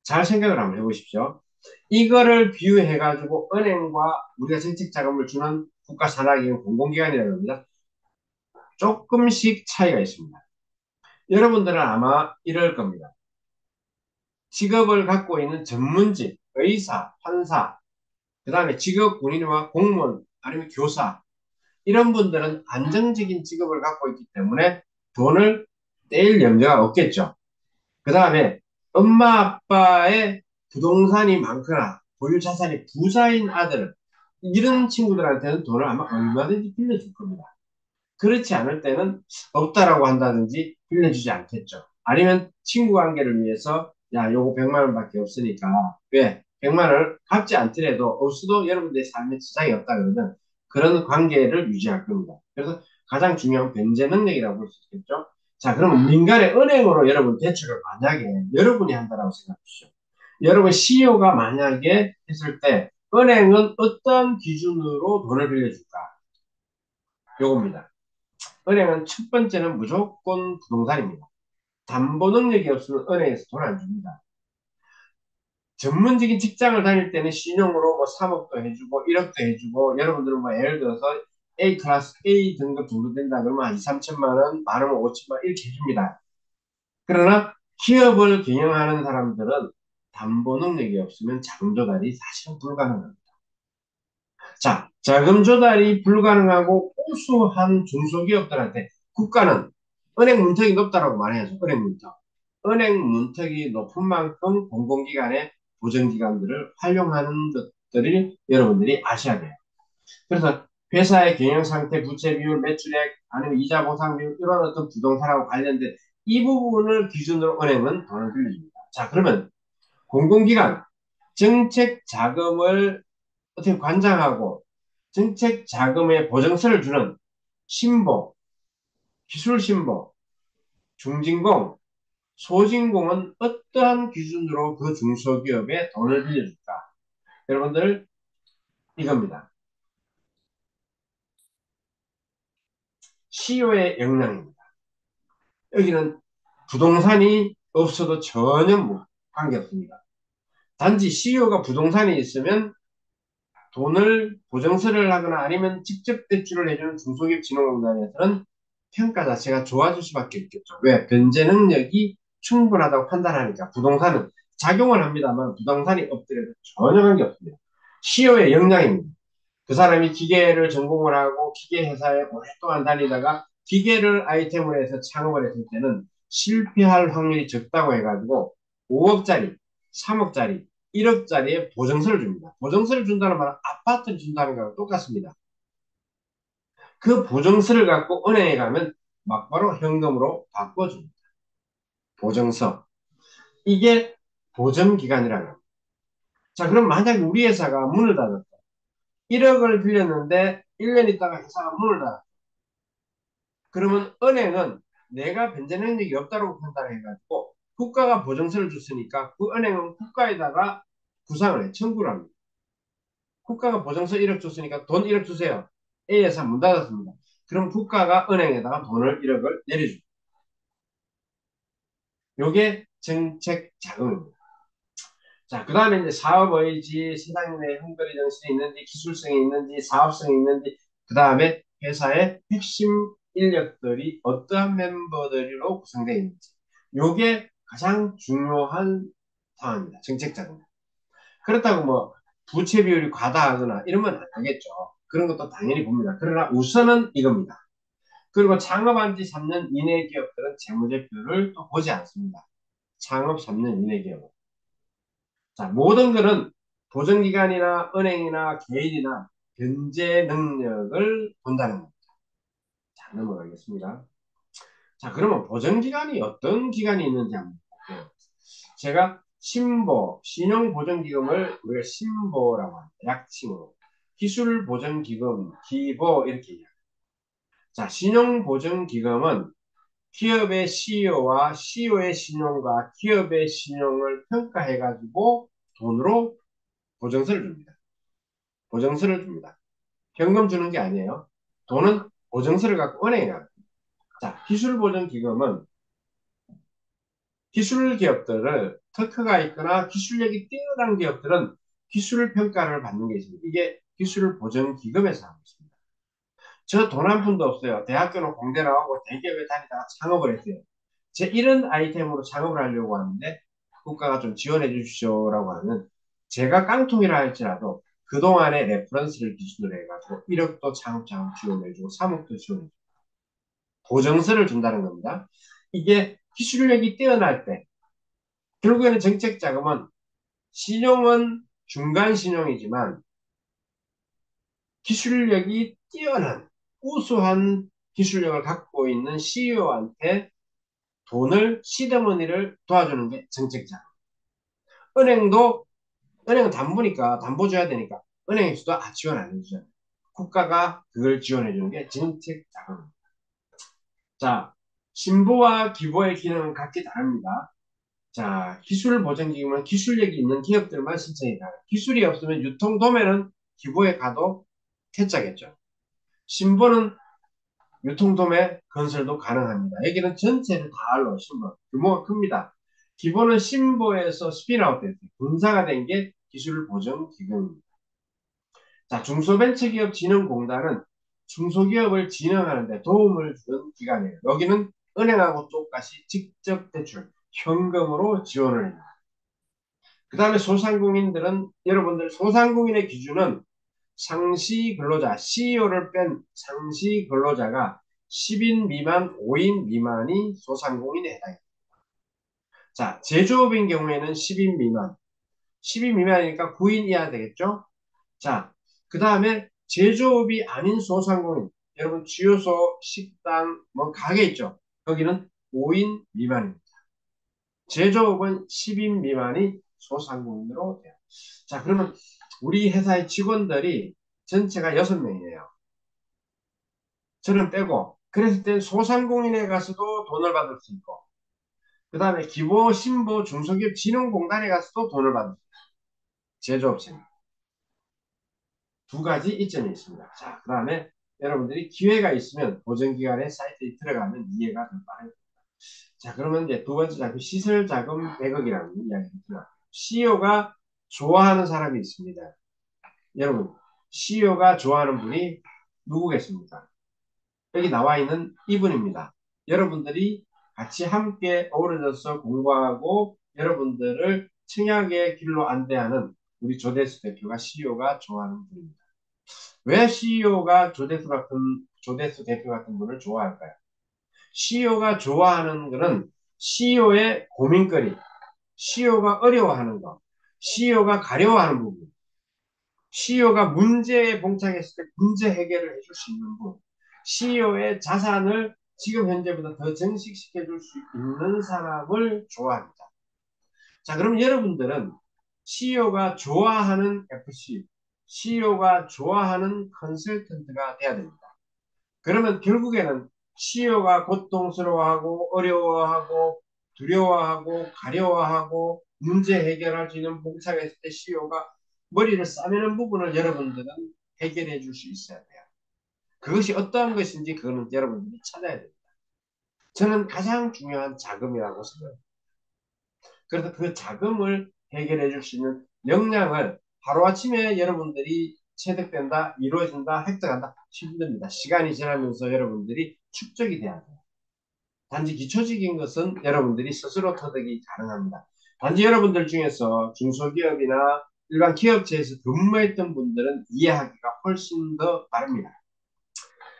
Speaker 2: 잘 생각을 한번 해보십시오. 이거를 비유해가지고 은행과 우리가 정책 자금을 주는 국가산하기관 공공기관이라고 합니다. 조금씩 차이가 있습니다. 여러분들은 아마 이럴 겁니다. 직업을 갖고 있는 전문직, 의사, 판사, 그 다음에 직업 군인과 공무원 아니면 교사 이런 분들은 안정적인 직업을 갖고 있기 때문에 돈을 떼일 염려가 없겠죠. 그 다음에 엄마 아빠의 부동산이 많거나 보유 자산이 부자인 아들 이런 친구들한테는 돈을 아마 얼마든지 빌려줄 겁니다. 그렇지 않을 때는 없다라고 한다든지 빌려주지 않겠죠. 아니면 친구 관계를 위해서 야 요거 100만 원밖에 없으니까 왜 100만 원을 갚지 않더라도 없어도 여러분들의 삶에 지장이 없다 그러면 그런 관계를 유지할 겁니다. 그래서 가장 중요한 변제 능력이라고 볼 수 있겠죠. 자, 그러면 민간의 은행으로 여러분 대출을 만약에 여러분이 한다라고 생각하십시오. 여러분 CEO가 만약에 했을 때 은행은 어떤 기준으로 돈을 빌려줄까? 요겁니다. 은행은 첫 번째는 무조건 부동산입니다. 담보 능력이 없으면 은행에서 돈 안 줍니다. 전문적인 직장을 다닐 때는 신용으로 뭐 3억도 해주고 1억도 해주고 여러분들은 뭐 예를 들어서 A 클래스 A 등급 정도 된다 그러면 한 2, 3천만 원, 많으면 5천만 원 이렇게 해줍니다. 그러나 기업을 경영하는 사람들은 담보 능력이 없으면 자금 조달이 사실은 불가능합니다. 자, 자금 조달이 불가능하고 우수한 중소기업들한테 국가는 은행 문턱이 높다라고 말해야죠. 은행 문턱. 은행 문턱이 높은 만큼 공공기관의 보전기관들을 활용하는 것들을 여러분들이 아셔야 돼요. 그래서 회사의 경영 상태, 부채 비율, 매출액, 아니면 이자 보상 비율 이런 어떤 부동산하고 관련된 이 부분을 기준으로 은행은 돈을 빌려줍니다. 자, 그러면 공공기관 정책 자금을 어떻게 관장하고 정책 자금의 보증서를 주는 신보, 기술신보, 중진공, 소진공은 어떠한 기준으로 그 중소기업에 돈을 빌려줄까? 여러분들 이겁니다. CEO의 역량입니다. 여기는 부동산이 없어도 전혀 관계없습니다. 단지 CEO가 부동산이 있으면 돈을 보증서를 하거나 아니면 직접 대출을 해주는 중소기업 진흥공단에서는 평가 자체가 좋아질 수밖에 없겠죠. 왜? 변제 능력이 충분하다고 판단하니까 부동산은 작용을 합니다만 부동산이 없더라도 전혀 관계없습니다. CEO의 역량입니다. 그 사람이 기계를 전공을 하고 기계 회사에 오랫동안 다니다가 기계를 아이템으로 해서 창업을 했을 때는 실패할 확률이 적다고 해가지고 5억짜리, 3억짜리, 1억짜리의 보증서를 줍니다. 보증서를 준다는 말은 아파트를 준다는 거랑 똑같습니다. 그 보증서를 갖고 은행에 가면 막바로 현금으로 바꿔줍니다. 보증서. 이게 보증기간이라는 겁니다. 자, 그럼 만약에 우리 회사가 문을 닫았다. 1억을 빌렸는데 1년 있다가 회사가 문을 닫았다. 그러면 은행은 내가 변제 능력이 없다고 판단해가지고 국가가 보증서를 줬으니까 그 은행은 국가에다가 구상을 해, 청구를 합니다. 국가가 보증서 1억 줬으니까 돈 1억 주세요. A에서 문 닫았습니다. 그럼 국가가 은행에다가 돈을 1억을 내려줍니다. 요게 정책 자금입니다. 자, 그 다음에 이제 사업 의지, 세상 내 흥거리 정신이 있는지, 기술성이 있는지, 사업성이 있는지, 그 다음에 회사의 핵심 인력들이 어떠한 멤버들로 구성되어 있는지. 요게 가장 중요한 상황입니다. 정책 자금. 그렇다고 뭐 부채 비율이 과다하거나 이러면 안 되겠죠. 그런 것도 당연히 봅니다. 그러나 우선은 이겁니다. 그리고 창업한 지 3년 이내 기업들은 재무제표를 또 보지 않습니다. 창업 3년 이내 기업은. 자, 모든 것은 보증기관이나 은행이나 개인이나 변제 능력을 본다는 겁니다. 자, 넘어가겠습니다. 자, 그러면 보증기관이 어떤 기관이 있는지 한번 볼게요. 제가 신보, 신용보증기금을 우리가 신보라고 합니다. 약칭으로. 기술보증기금, 기보 이렇게 얘기합니다. 자, 신용보증기금은 기업의 CEO와 CEO의 신용과 기업의 신용을 평가해가지고 돈으로 보증서를 줍니다. 보증서를 줍니다. 현금 주는 게 아니에요. 돈은 보증서를 갖고 은행에 갑니다. 자, 기술보증기금은 기술 기업들을 특허가 있거나 기술력이 뛰어난 기업들은 기술 평가를 받는 게 있습니다. 이게 기술 보증 기금에서 하고 있습니다. 저 돈 한 푼도 없어요. 대학교는 공대 나오고 대기업에 다니다가 창업을 했어요. 제 이런 아이템으로 창업을 하려고 하는데 국가가 좀 지원해 주십시오라고 하면 제가 깡통이라 할지라도 그동안의 레퍼런스를 기준으로 해가지고 1억도 차곡차곡 지원해주고 3억도 지원해주고 보정서를 준다는 겁니다. 이게 기술력이 뛰어날 때 결국에는 정책 자금은 신용은 중간 신용이지만 기술력이 뛰어난 우수한 기술력을 갖고 있는 CEO한테 돈을 시드머니를 도와주는 게 정책 자금. 은행도 은행은 담보니까 담보 줘야 되니까 은행에서도 지원 안 해주잖아요. 국가가 그걸 지원해 주는 게 정책 자금. 자, 신보와 기보의 기능은 각기 다릅니다. 자, 기술 보전기금은 기술력이 있는 기업들만 신청이 가요. 기술이 없으면 유통 도매는 기보에 가도 퇴짜겠죠. 신보는 유통 도매 건설도 가능합니다. 여기는 전체를 다 알로 신보 규모가 큽니다. 기보는 신보에서 스피드아웃 됐어요. 분사가 된 게 기술 보전 기금입니다. 자, 중소벤처기업진흥공단은 중소기업을 진흥하는 데 도움을 주는 기관이에요. 여기는 은행하고 똑같이 직접 대출, 현금으로 지원을 해요. 그 다음에 소상공인들은 여러분들 소상공인의 기준은 상시 근로자, CEO를 뺀 상시 근로자가 10인 미만, 5인 미만이 소상공인에 해당해요. 자, 제조업인 경우에는 10인 미만, 10인 미만이니까 9인 이하 되겠죠? 자, 그 다음에 제조업이 아닌 소상공인, 여러분 주유소, 식당, 뭐 가게 있죠? 거기는 5인 미만입니다. 제조업은 10인 미만이 소상공인으로 돼요. 자, 그러면 우리 회사의 직원들이 전체가 6명이에요. 저는 빼고, 그랬을 땐 소상공인에 가서도 돈을 받을 수 있고, 그 다음에 기보, 신보, 중소기업 진흥공단에 가서도 돈을 받을 수 있어요. 제조업체는. 두 가지 이점이 있습니다. 자, 그 다음에 여러분들이 기회가 있으면 보전기관의 사이트에 들어가면 이해가 더 빠릅니다. 자, 그러면 이제 두 번째 자금, 시설자금 100억이라는 이야기가 들어요. CEO가 좋아하는 사람이 있습니다. 여러분, CEO가 좋아하는 분이 누구겠습니까? 여기 나와 있는 이분입니다. 여러분들이 같이 함께 어우러져서 공부하고 여러분들을 청약의 길로 안대하는 우리 조대수 대표가 CEO가 좋아하는 분입니다. 왜 CEO가 조대수 대표 같은 분을 좋아할까요? CEO가 좋아하는 것은 CEO의 고민거리, CEO가 어려워하는 것, CEO가 가려워하는 부분, CEO가 문제에 봉착했을 때 문제 해결을 해줄 수 있는 분, CEO의 자산을 지금 현재보다 더 증식시켜 줄 수 있는 사람을 좋아합니다. 자, 그럼 여러분들은 CEO가 좋아하는 FC, CEO가 좋아하는 컨설턴트가 돼야 됩니다. 그러면 결국에는 CEO가 고통스러워하고 어려워하고 두려워하고 가려워하고 문제 해결할 수 있는 봉착했을 때 CEO가 머리를 싸매는 부분을 여러분들은 해결해 줄 수 있어야 돼요. 그것이 어떠한 것인지 그거는 여러분들이 찾아야 됩니다. 저는 가장 중요한 자금이라고 생각합니다. 그래서 그 자금을 해결해 줄 수 있는 역량을 하루아침에 여러분들이 체득된다, 이루어진다, 획득한다 힘듭니다. 시간이 지나면서 여러분들이 축적이 돼야 돼요. 단지 기초적인 것은 여러분들이 스스로 터득이 가능합니다. 단지 여러분들 중에서 중소기업이나 일반 기업체에서 근무했던 분들은 이해하기가 훨씬 더 빠릅니다.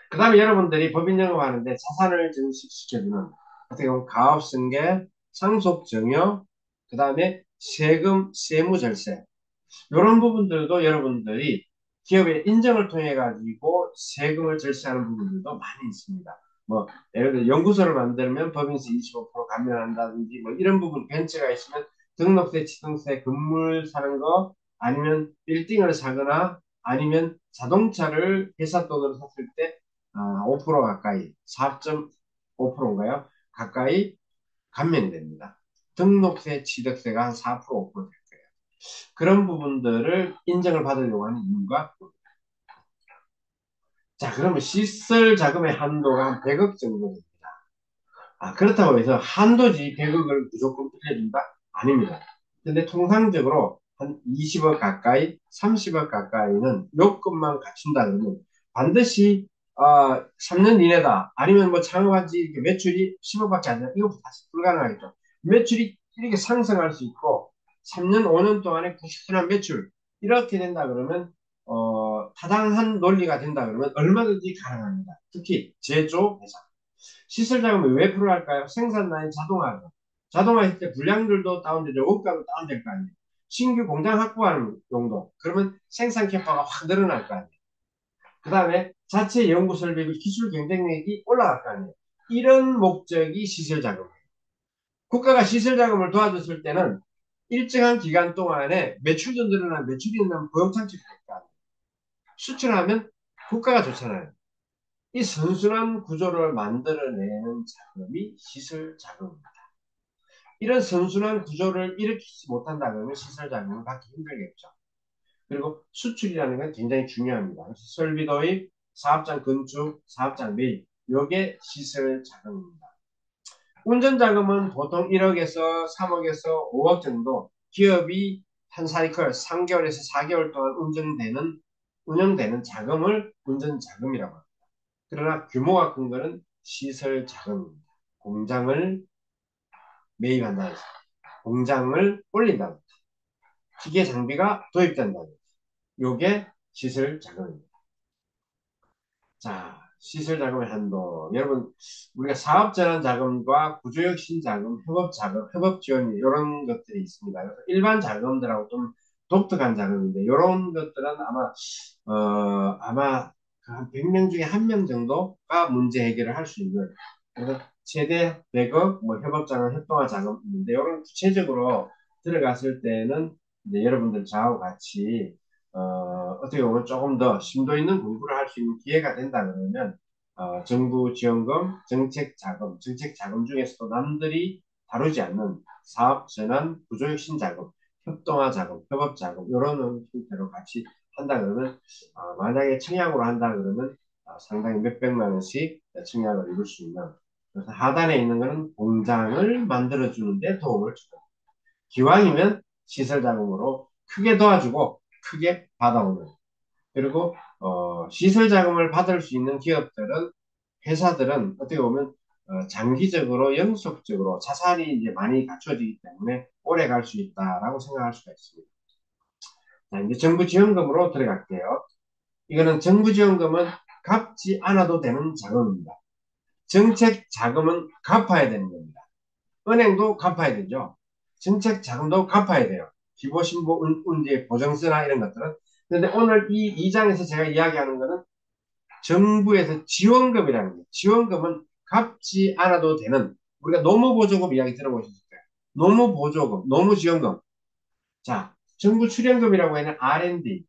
Speaker 2: 그 다음에 여러분들이 법인 영업하는데 자산을 증식시켜주는 어떻게 보면 가업승계, 상속증여, 그 다음에 세금, 세무절세 이런 부분들도 여러분들이 기업의 인정을 통해 가지고 세금을 절세하는 부분들도 많이 있습니다. 뭐 예를 들어 연구소를 만들면 법인세 25% 감면한다든지 뭐 이런 부분 벤처가 있으면 등록세, 취등세, 건물 사는 거 아니면 빌딩을 사거나 아니면 자동차를 회사 돈으로 샀을 때 5% 가까이 4.5%인가요? 가까이 감면이 됩니다. 등록세, 취득세가 한 4%, 5%. 그런 부분들을 인정을 받으려고 하는 이유가 자, 그러면 시설 자금의 한도가 한 100억 정도 됩니다. 그렇다고 해서 한도지 100억을 무조건 빌려준다? 아닙니다. 근데 통상적으로 한 20억 가까이, 30억 가까이는 요건만 갖춘다 그러면 반드시 3년 이내다. 아니면 뭐 창업한 지 매출이 10억밖에 안 된다. 이거 다시 불가능하겠죠. 매출이 이렇게 상승할 수 있고 3년, 5년 동안에 90% 매출 이렇게 된다 그러면 타당한 논리가 된다 그러면 얼마든지 가능합니다. 특히 제조 회사. 시설 자금이 왜 필요할까요? 생산 라인 자동화죠. 자동화했을 때 불량률도 다운되죠. 원가도 다운될 거 아니에요. 신규 공장 확보하는 용도. 그러면 생산 캐파가 확 늘어날 거 아니에요. 그 다음에 자체 연구 설비 기술 경쟁력이 올라갈 거 아니에요. 이런 목적이 시설 자금이에요. 국가가 시설 자금을 도와줬을 때는 일정한 기간 동안에 매출도 늘어나면 매출이 늘어나면 고용창출이 될거 아니에요. 수출하면 국가가 좋잖아요. 이 선순환 구조를 만들어내는 자금이 시설 자금입니다. 이런 선순환 구조를 일으키지 못한다 그러면 시설 자금을 받기 힘들겠죠. 그리고 수출이라는 건 굉장히 중요합니다. 그래서 설비 도입, 사업장 건축, 사업장 매입, 이게 시설 자금입니다. 운전 자금은 보통 1억에서 3억에서 5억 정도 기업이 한 사이클 3개월에서 4개월 동안 운영되는 자금을 운전 자금이라고 합니다. 그러나 규모가 큰 거는 시설 자금입니다. 공장을 매입한다는 뜻, 공장을 올린다는 뜻, 기계 장비가 도입된다는 뜻. 요게 시설 자금입니다. 자, 시설 자금의 한도. 여러분, 우리가 사업 전환 자금과 구조혁신 자금, 협업 자금, 협업 지원 이런 것들이 있습니다. 그래서 일반 자금들하고 좀 독특한 자금인데 이런 것들은 아마 한 100명 중에 1명 정도가 문제 해결을 할 수 있는 그래서 최대 100억 뭐 협업 자금, 협동화 자금 있는데 이런 구체적으로 들어갔을 때는 이제 여러분들 저하고 같이 어떻게 보면 조금 더 심도 있는 공부를 할 수 있는 기회가 된다 그러면 정부 지원금, 정책 자금 중에서도 남들이 다루지 않는 사업 전환, 구조혁신 자금, 협동화 자금, 협업 자금 이런 형태로 같이 한다 그러면 만약에 청약으로 한다 그러면 상당히 몇백만 원씩 청약을 이룰 수 있는 그래서 하단에 있는 것은 공장을 만들어 주는데 도움을 주고 기왕이면 시설 자금으로 크게 도와주고 크게 받아오는 그리고 시설 자금을 받을 수 있는 기업들은 회사들은 어떻게 보면 장기적으로 연속적으로 자산이 이제 많이 갖춰지기 때문에 오래 갈 수 있다라고 생각할 수가 있습니다. 자, 이제 정부 지원금으로 들어갈게요. 이거는 정부 지원금은 갚지 않아도 되는 자금입니다. 정책 자금은 갚아야 되는 겁니다. 은행도 갚아야 되죠. 정책 자금도 갚아야 돼요. 기보신고, 운제, 보증서나 이런 것들은. 그런데 오늘 이 2장에서 제가 이야기하는 거는 정부에서 지원금이라는 거예요. 지원금은 갚지 않아도 되는 우리가 노무보조금 이야기 들어보셨을 거예요. 노무보조금, 노무지원금. 자, 정부 출연금이라고 하는 R&D.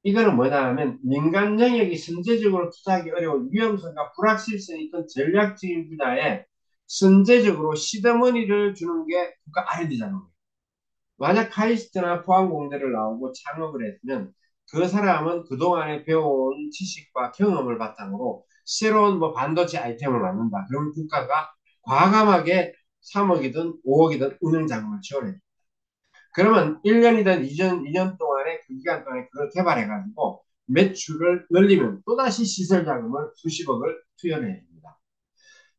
Speaker 2: 이거는 뭐냐 하면 민간 영역이 선제적으로 투자하기 어려운 위험성과 불확실성이 있던 전략적인 분야에 선제적으로 시드머니를 주는 게 국가 R&D잖아요. 만약 카이스트나 포항공대를 나오고 창업을 했으면 그 사람은 그동안에 배워온 지식과 경험을 바탕으로 새로운 뭐 반도체 아이템을 만든다. 그러면 국가가 과감하게 3억이든 5억이든 운영 자금을 지원해. 그러면 1년이든 2년 동안에 그 기간 동안에 그걸 개발해가지고 매출을 늘리면 또다시 시설 자금을 수십억을 투여해야 됩니다.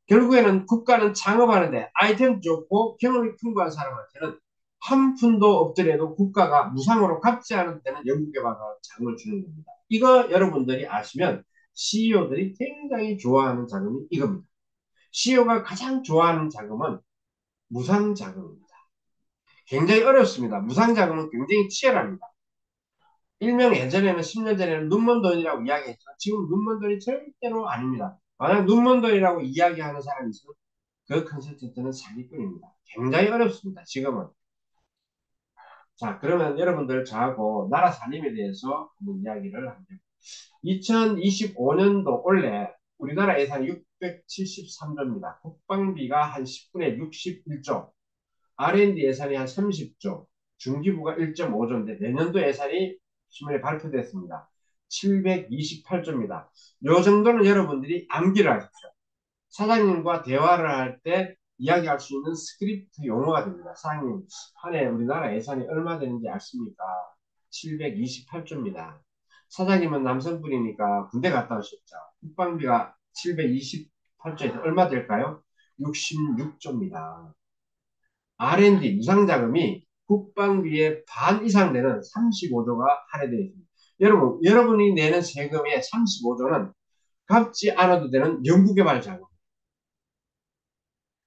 Speaker 2: 결국에는 국가는 창업하는데 아이템 좋고 경험이 풍부한 사람한테는 한 푼도 없더라도 국가가 무상으로 갚지 않은 때는 연구개발과 자금을 주는 겁니다. 이거 여러분들이 아시면 CEO들이 굉장히 좋아하는 자금이 이겁니다. CEO가 가장 좋아하는 자금은 무상 자금입니다. 굉장히 어렵습니다. 무상 자금은 굉장히 치열합니다. 일명 예전에는 10년 전에는 눈먼 돈이라고 이야기했지만 지금 눈먼 돈이 절대로 아닙니다. 만약 눈먼 돈이라고 이야기하는 사람이 있으면 그 컨설턴트는 사기꾼입니다. 굉장히 어렵습니다. 지금은. 자, 그러면 여러분들 저하고 나라 살림에 대해서 한번 이야기를 합니다. 2025년도 올해 우리나라 예산이 673조입니다. 국방비가 한 10분의 61조, R&D 예산이 한 30조, 중기부가 1.5조인데 내년도 예산이 신문에 발표됐습니다. 728조입니다. 요 정도는 여러분들이 암기를 하십시오. 사장님과 대화를 할 때 이야기할 수 있는 스크립트 용어가 됩니다. 사장님, 한 해 우리나라 예산이 얼마 되는지 아십니까? 728조입니다. 사장님은 남성분이니까 군대 갔다 오셨죠. 국방비가 728조에서 얼마 될까요? 66조입니다. R&D 무상자금이 국방비의 반 이상 되는 35조가 할애되어 있습니다. 여러분이 내는 세금의 35조는 갚지 않아도 되는 연구개발 자금.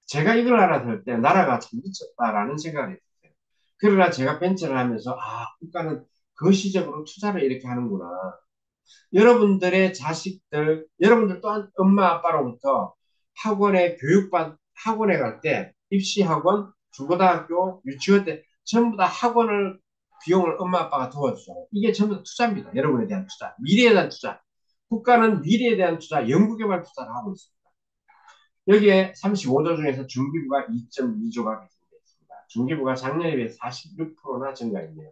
Speaker 2: 제가 이걸 알아들 때 나라가 참 미쳤다라는 생각이 들어요. 그러나 제가 벤처를 하면서 국가는 거시적으로 투자를 이렇게 하는구나. 여러분들의 자식들, 여러분들 또한 엄마 아빠로부터 학원에 갈 때 입시학원, 중고등학교, 유치원 때 전부 다 학원을 비용을 엄마 아빠가 도와주죠. 이게 전부 다 투자입니다. 여러분에 대한 투자, 미래에 대한 투자. 국가는 미래에 대한 투자, 연구개발 투자를 하고 있습니다. 여기에 35조 중에서 중기부가 2.2조가 배정되어 있습니다. 중기부가 작년에 비해 46%나 증가했네요.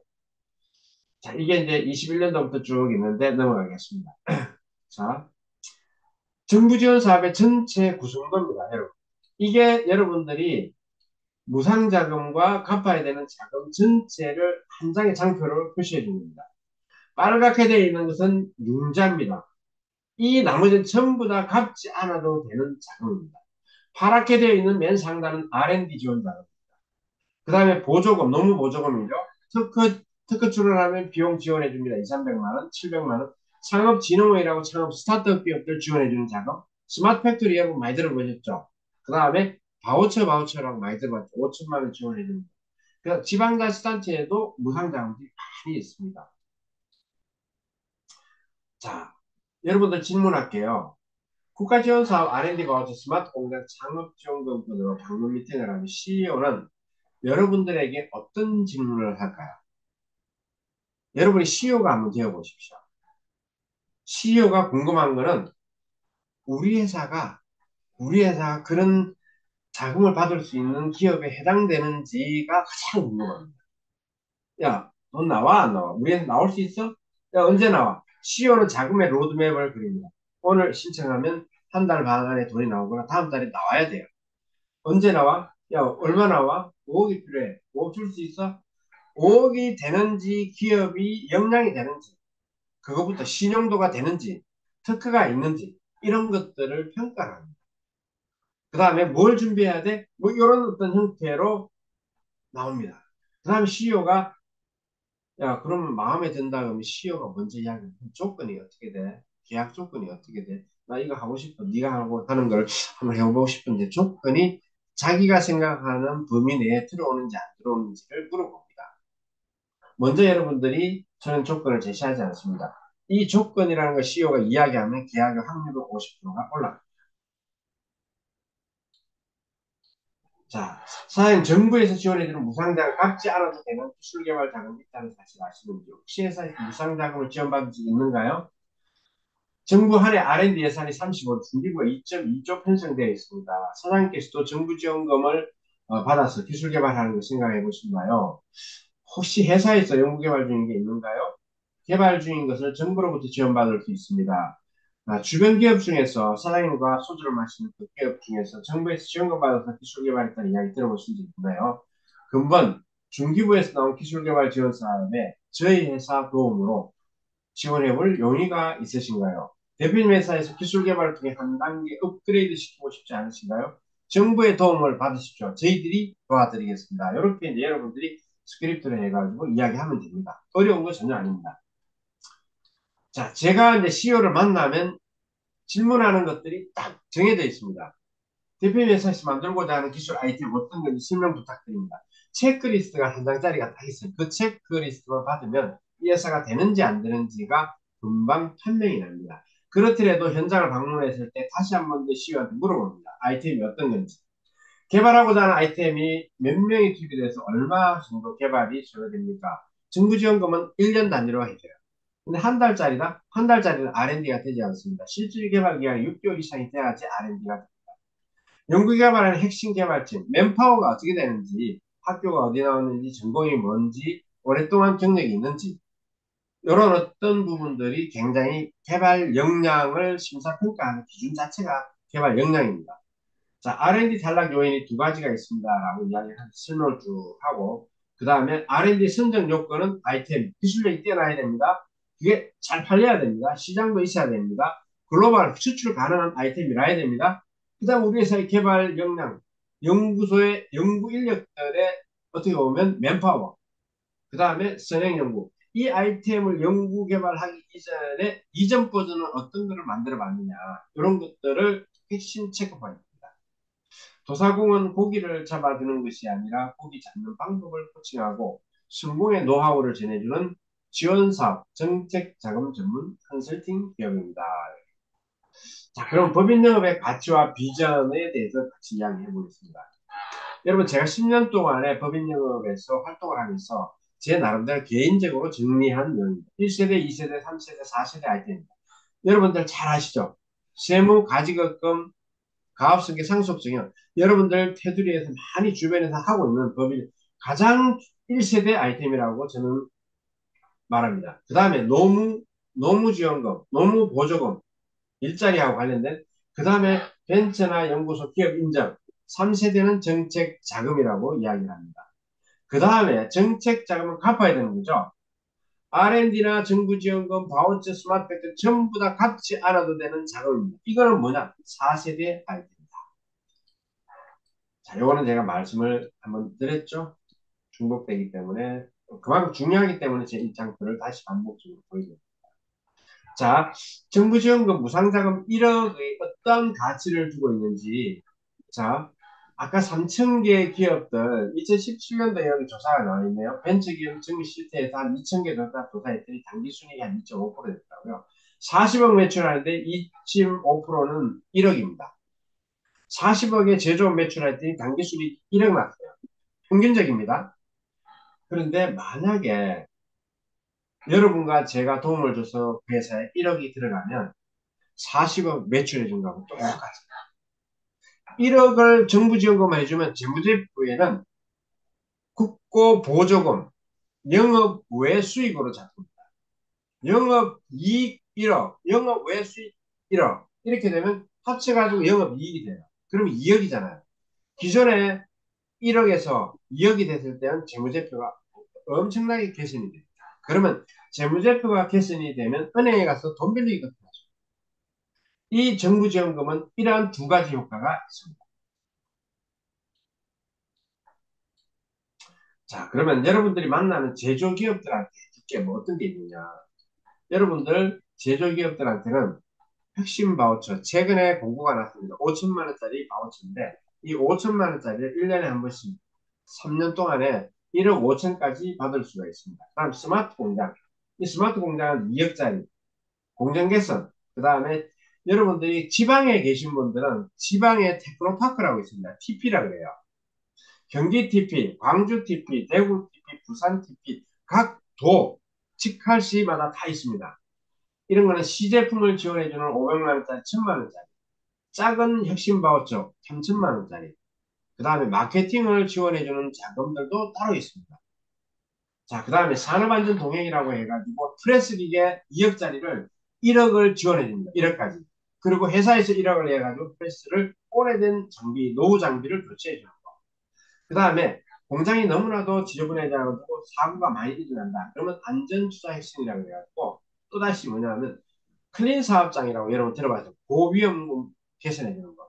Speaker 2: 자, 이게 이제 21년도부터 쭉 있는데 넘어가겠습니다. 자, 정부 지원 사업의 전체 구성도입니다, 여러분. 이게 여러분들이 무상자금과 갚아야 되는 자금 전체를 한 장의 장표로 표시해 줍니다. 빨갛게 되어 있는 것은 융자입니다. 이 나머지는 전부 다 갚지 않아도 되는 자금입니다. 파랗게 되어 있는 맨 상단은 R&D 지원 자금. 그 다음에 보조금, 노무 보조금이죠. 특허 출원하면 비용 지원해 줍니다. 2, 300만 원, 700만 원. 창업진흥원이라고 창업 스타트업 기업들 지원해 주는 자금. 스마트 팩토리 여러분 많이 들어보셨죠? 그 다음에 바우처라고 많이 들어봤죠. 5천만 원 지원해 줍니다. 그래서 지방자치단체에도 무상자금들이 많이 있습니다. 자, 여러분들 질문할게요. 국가지원사업 R&D 바우처 스마트 공장 창업지원금으로 방문 미팅을 하면 CEO는 여러분들에게 어떤 질문을 할까요? 여러분이 CEO가 한번 되어보십시오. CEO가 궁금한 거는 우리 회사가 그런 자금을 받을 수 있는 기업에 해당되는지가 가장 궁금합니다. 야, 돈 나와 안 나와? 우리 회사 나올 수 있어? 야, 언제 나와? CEO는 자금의 로드맵을 그립니다. 오늘 신청하면 한 달 반 안에 돈이 나오거나 다음 달에 나와야 돼요. 언제 나와? 야, 얼마 나와? 5억이 필요해. 5억 줄 수 있어? 5억이 되는지 기업이 역량이 되는지 그것부터 신용도가 되는지 특허가 있는지 이런 것들을 평가를 합니다. 그 다음에 뭘 준비해야 돼? 뭐 이런 어떤 형태로 나옵니다. 그 다음에 CEO가 야 그러면 마음에 든다 그러면 CEO가 먼저 이야기해. 조건이 어떻게 돼? 계약 조건이 어떻게 돼? 나 이거 하고 싶어. 네가 하고 하는 걸 한번 해보고 싶은데 조건이 자기가 생각하는 범위 내에 들어오는지 안 들어오는지를 물어봅니다. 먼저 여러분들이 저는 조건을 제시하지 않습니다. 이 조건이라는 걸 CEO가 이야기하면 계약의 확률은 50%가 올라갑니다. 자, 사장님 정부에서 지원해주는 무상자금 갚지 않아도 되는 기술개발 자금이 있다는 사실 아시는지 혹시 회사에서 무상자금을 지원받은 적 있는가요? 정부 한 해 R&D 예산이 35, 중기부가 2.2조 편성되어 있습니다. 사장님께서도 정부 지원금을 받아서 기술개발하는 걸 생각해 보신가요? 혹시 회사에서 연구개발 중인 게 있는가요? 개발 중인 것을 정부로부터 지원받을 수 있습니다. 주변 기업 중에서 사장님과 소주를 마시는 그 기업 중에서 정부에서 지원금 받아서 기술 개발했다는 이야기 들어보신 적 있나요? 근본 중기부에서 나온 기술 개발 지원 사업에 저희 회사 도움으로 지원해볼 용의가 있으신가요? 대표님 회사에서 기술 개발을 통해 한 단계 업그레이드 시키고 싶지 않으신가요? 정부의 도움을 받으십시오. 저희들이 도와드리겠습니다. 이렇게 이제 여러분들이 스크립트를 해가지고 이야기하면 됩니다. 어려운 거 전혀 아닙니다. 자, 제가 이제 CEO를 만나면 질문하는 것들이 딱 정해져 있습니다. 대표님 회사에서 만들고자 하는 기술 아이템 어떤 건지 설명 부탁드립니다. 체크리스트가 한 장짜리가 딱 있어요. 그 체크리스트만 받으면 이 회사가 되는지 안 되는지가 금방 판명이 납니다. 그렇더라도 현장을 방문했을 때 다시 한 번 더 CEO한테 물어봅니다. 아이템이 어떤 건지. 개발하고자 하는 아이템이 몇 명이 투입돼서 얼마 정도 개발이 소요됩니까? 정부 지원금은 1년 단위로 해줘요. 근데 한 달짜리다? 한 달짜리는 R&D가 되지 않습니다. 실질 개발 기간이 6개월 이상이 돼야지 R&D가 됩니다. 연구개발하는 핵심 개발팀, 맨파워가 어떻게 되는지, 학교가 어디 나왔는지, 전공이 뭔지, 오랫동안 경력이 있는지, 이런 어떤 부분들이 굉장히 개발 역량을 심사평가하는 기준 자체가 개발 역량입니다. 자, R&D 탈락 요인이 두 가지가 있습니다라고 이야기를 설명을 쭉 하고, 그 다음에 R&D 선정 요건은 아이템, 기술력이 뛰어나야 됩니다. 그게 잘 팔려야 됩니다. 시장도 있어야 됩니다. 글로벌 수출 가능한 아이템이라야 됩니다. 그 다음 우리 회사의 개발 역량, 연구소의 연구 인력들의 어떻게 보면 맨파워, 그 다음에 선행 연구, 이 아이템을 연구 개발하기 이전에 이전 버전은 어떤 것을 만들어 봤느냐 이런 것들을 핵심 체크 포인트입니다. 도사공은 고기를 잡아주는 것이 아니라 고기 잡는 방법을 코칭하고 성공의 노하우를 전해주는 지원사업 정책 자금 전문 컨설팅 기업입니다. 자, 그럼 법인영업의 가치와 비전에 대해서 같이 이야기해 보겠습니다. 여러분, 제가 10년 동안에 법인영업에서 활동을 하면서 제 나름대로 개인적으로 정리한 내용입니다. 1세대, 2세대, 3세대, 4세대 아이템입니다. 여러분들 잘 아시죠? 세무, 가지급금, 가압성계, 상속성형. 여러분들 테두리에서 많이 주변에서 하고 있는 법인 가장 1세대 아이템이라고 저는 말합니다. 그 다음에 노무지원금, 노무보조금, 일자리하고 관련된 그 다음에 벤처나 연구소 기업 인정 3세대는 정책 자금이라고 이야기를 합니다. 그 다음에 정책 자금은 갚아야 되는 거죠. R&D나 정부 지원금, 바우처, 스마트 팩트 전부 다 갚지 않아도 되는 자금입니다. 이거는 뭐냐? 4세대 아이템입니다. 자, 요거는 제가 말씀을 한번 드렸죠. 중복되기 때문에 그만큼 중요하기 때문에 제 입장표를 다시 반복적으로 보여드립니다. 자, 정부 지원금 무상자금 1억의 어떤 가치를 두고 있는지, 자, 아까 3,000개 기업들 2017년도에 여기 조사가 나와 있네요. 벤처기업 증시 실태에서 한 2,000개 정도 조사했더니 당기순이익이 한 2.5%였더라고요. 40억 매출하는데 2.5%는 1억입니다. 40억의 제조업 매출했더니 당기순이익 1억 났어요. 평균적입니다. 그런데 만약에 여러분과 제가 도움을 줘서 그 회사에 1억이 들어가면 40억 매출해 준 거하고 똑같아요. 1억을 정부 지원금만 해주면 재무제표에는 국고 보조금, 영업 외 수익으로 잡힙니다. 영업 이익 1억, 영업 외 수익 1억. 이렇게 되면 합쳐가지고 영업 이익이 돼요. 그러면 2억이잖아요. 기존에 1억에서 2억이 됐을 때는 재무제표가 엄청나게 개선이 됩니다. 그러면 재무제표가 개선이 되면 은행에 가서 돈 빌리기 같은 거죠. 이 정부 지원금은 이러한 두 가지 효과가 있습니다. 자, 그러면 여러분들이 만나는 제조기업들한테 줄게 뭐 어떤 게 있느냐. 여러분들 제조기업들한테는 핵심 바우처, 최근에 공고가 났습니다. 5천만 원짜리 바우처인데 이 5천만 원짜리를 1년에 한 번씩 3년 동안에 1억 5천까지 받을 수가 있습니다. 다음 스마트 공장. 이 스마트 공장은 2억짜리 공장 개선. 그 다음에 여러분들이 지방에 계신 분들은 지방에 테크노파크라고 있습니다. TP라고 그래요. 경기 TP, 광주 TP, 대구 TP, 부산 TP 각 도, 직할시마다 다 있습니다. 이런 거는 시제품을 지원해주는 500만 원짜리, 1000만 원짜리, 작은 핵심 바우처 3000만 원짜리, 그 다음에 마케팅을 지원해주는 자금들도 따로 있습니다. 자, 그 다음에 산업안전 동행이라고 해가지고 프레스 기계 2억짜리를 1억을 지원해줍니다. 1억까지. 그리고 회사에서 1억을 해가지고 프레스를 오래된 장비, 노후 장비를 교체해주는 거. 그 다음에 공장이 너무나도 지저분해져가지고 사고가 많이 일어난다. 그러면 안전투자 핵심이라고 해가지고 또다시 뭐냐면 클린 사업장이라고 여러분 들어봤죠. 고위험 개선해주는 거.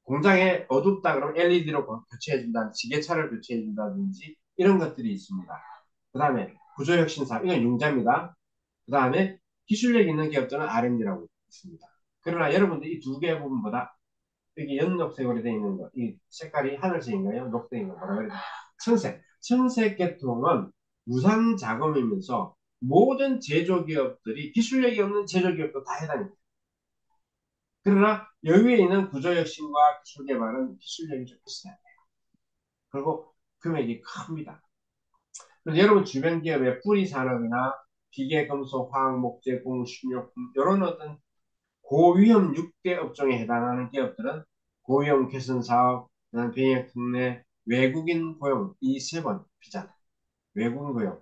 Speaker 2: 공장에 어둡다 그러면 LED로 교체해준다든지 지게차를 교체해준다든지 이런 것들이 있습니다. 그 다음에 구조혁신사업, 이건 융자입니다. 그 다음에 기술력 있는 기업들은 R&D라고 있습니다. 그러나 여러분들 이 두 개 부분보다 여기 연녹색으로 되어 있는 거, 이 색깔이 하늘색인가요? 녹색인가요? 뭐라 그래요? 청색. 청색 계통은 무상 자금이면서 모든 제조기업들이 기술력이 없는 제조기업도 다 해당입니다. 그러나 여기에 있는 구조혁신과 기술개발은 기술력이 좀 있어야 돼요. 그리고 금액이 큽니다. 그래서 여러분 주변 기업의 뿌리 산업이나 기계, 금속, 화학, 목재, 공무, 식료품 이런 어떤 고위험 6대 업종에 해당하는 기업들은 고위험 개선 사업, 그다음 병역 특례, 외국인 고용 이 세 번 비자 외국인 고용.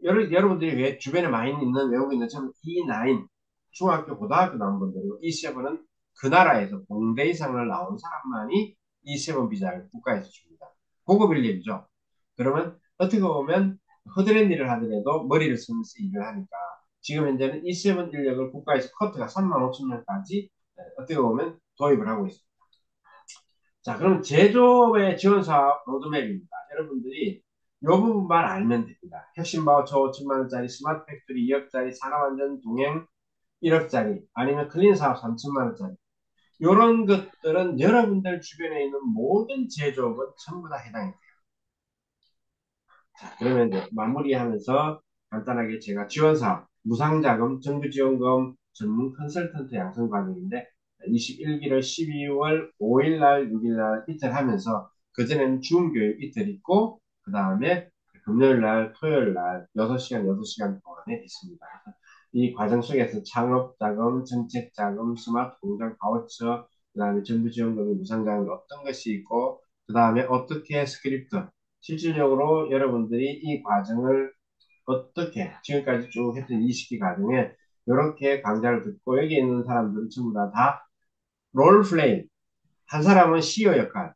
Speaker 2: 여러분들이 왜 주변에 많이 있는 외국인들 참 E9 중학교 고등학교 나온 분들이고 이 세 번은 그 나라에서 공대 이상을 나온 사람만이 이 세 번 비자를 국가에서 줍니다. 고급 인력이죠. 그러면 어떻게 보면 허드렛 일을 하더라도 머리를 쓰면서 일을 하니까 지금 현재는 E7 인력을 국가에서 커트가 3만 5천 명까지 어떻게 보면 도입을 하고 있습니다. 자, 그럼 제조업의 지원 사업 로드맵입니다. 여러분들이 요 부분만 알면 됩니다. 혁신 바우처 5천만 원짜리, 스마트 팩토리 2억짜리, 산업안전 동행 1억짜리, 아니면 클린 사업 3천만 원짜리. 이런 것들은 여러분들 주변에 있는 모든 제조업은 전부 다 해당이 돼요. 자, 그러면 이제 마무리하면서 간단하게 제가 지원사업, 무상자금, 정부지원금, 전문 컨설턴트 양성 과정인데 21기를 12월 5일 날, 6일 날 이틀 하면서 그전에는 주음교육 이틀 있고 그 다음에 금요일 날, 토요일 날 6시간, 6시간 동안에 있습니다. 이 과정 속에서 창업자금, 정책자금, 스마트 공장 바우처, 그 다음에 정부지원금이 무상자금 어떤 것이 있고 그 다음에 어떻게 스크립트 실질적으로 여러분들이 이 과정을 어떻게 지금까지 쭉 했던 20기 과정에 이렇게 강좌를 듣고 여기 있는 사람들은 전부 다 롤플레이 한 사람은 CEO 역할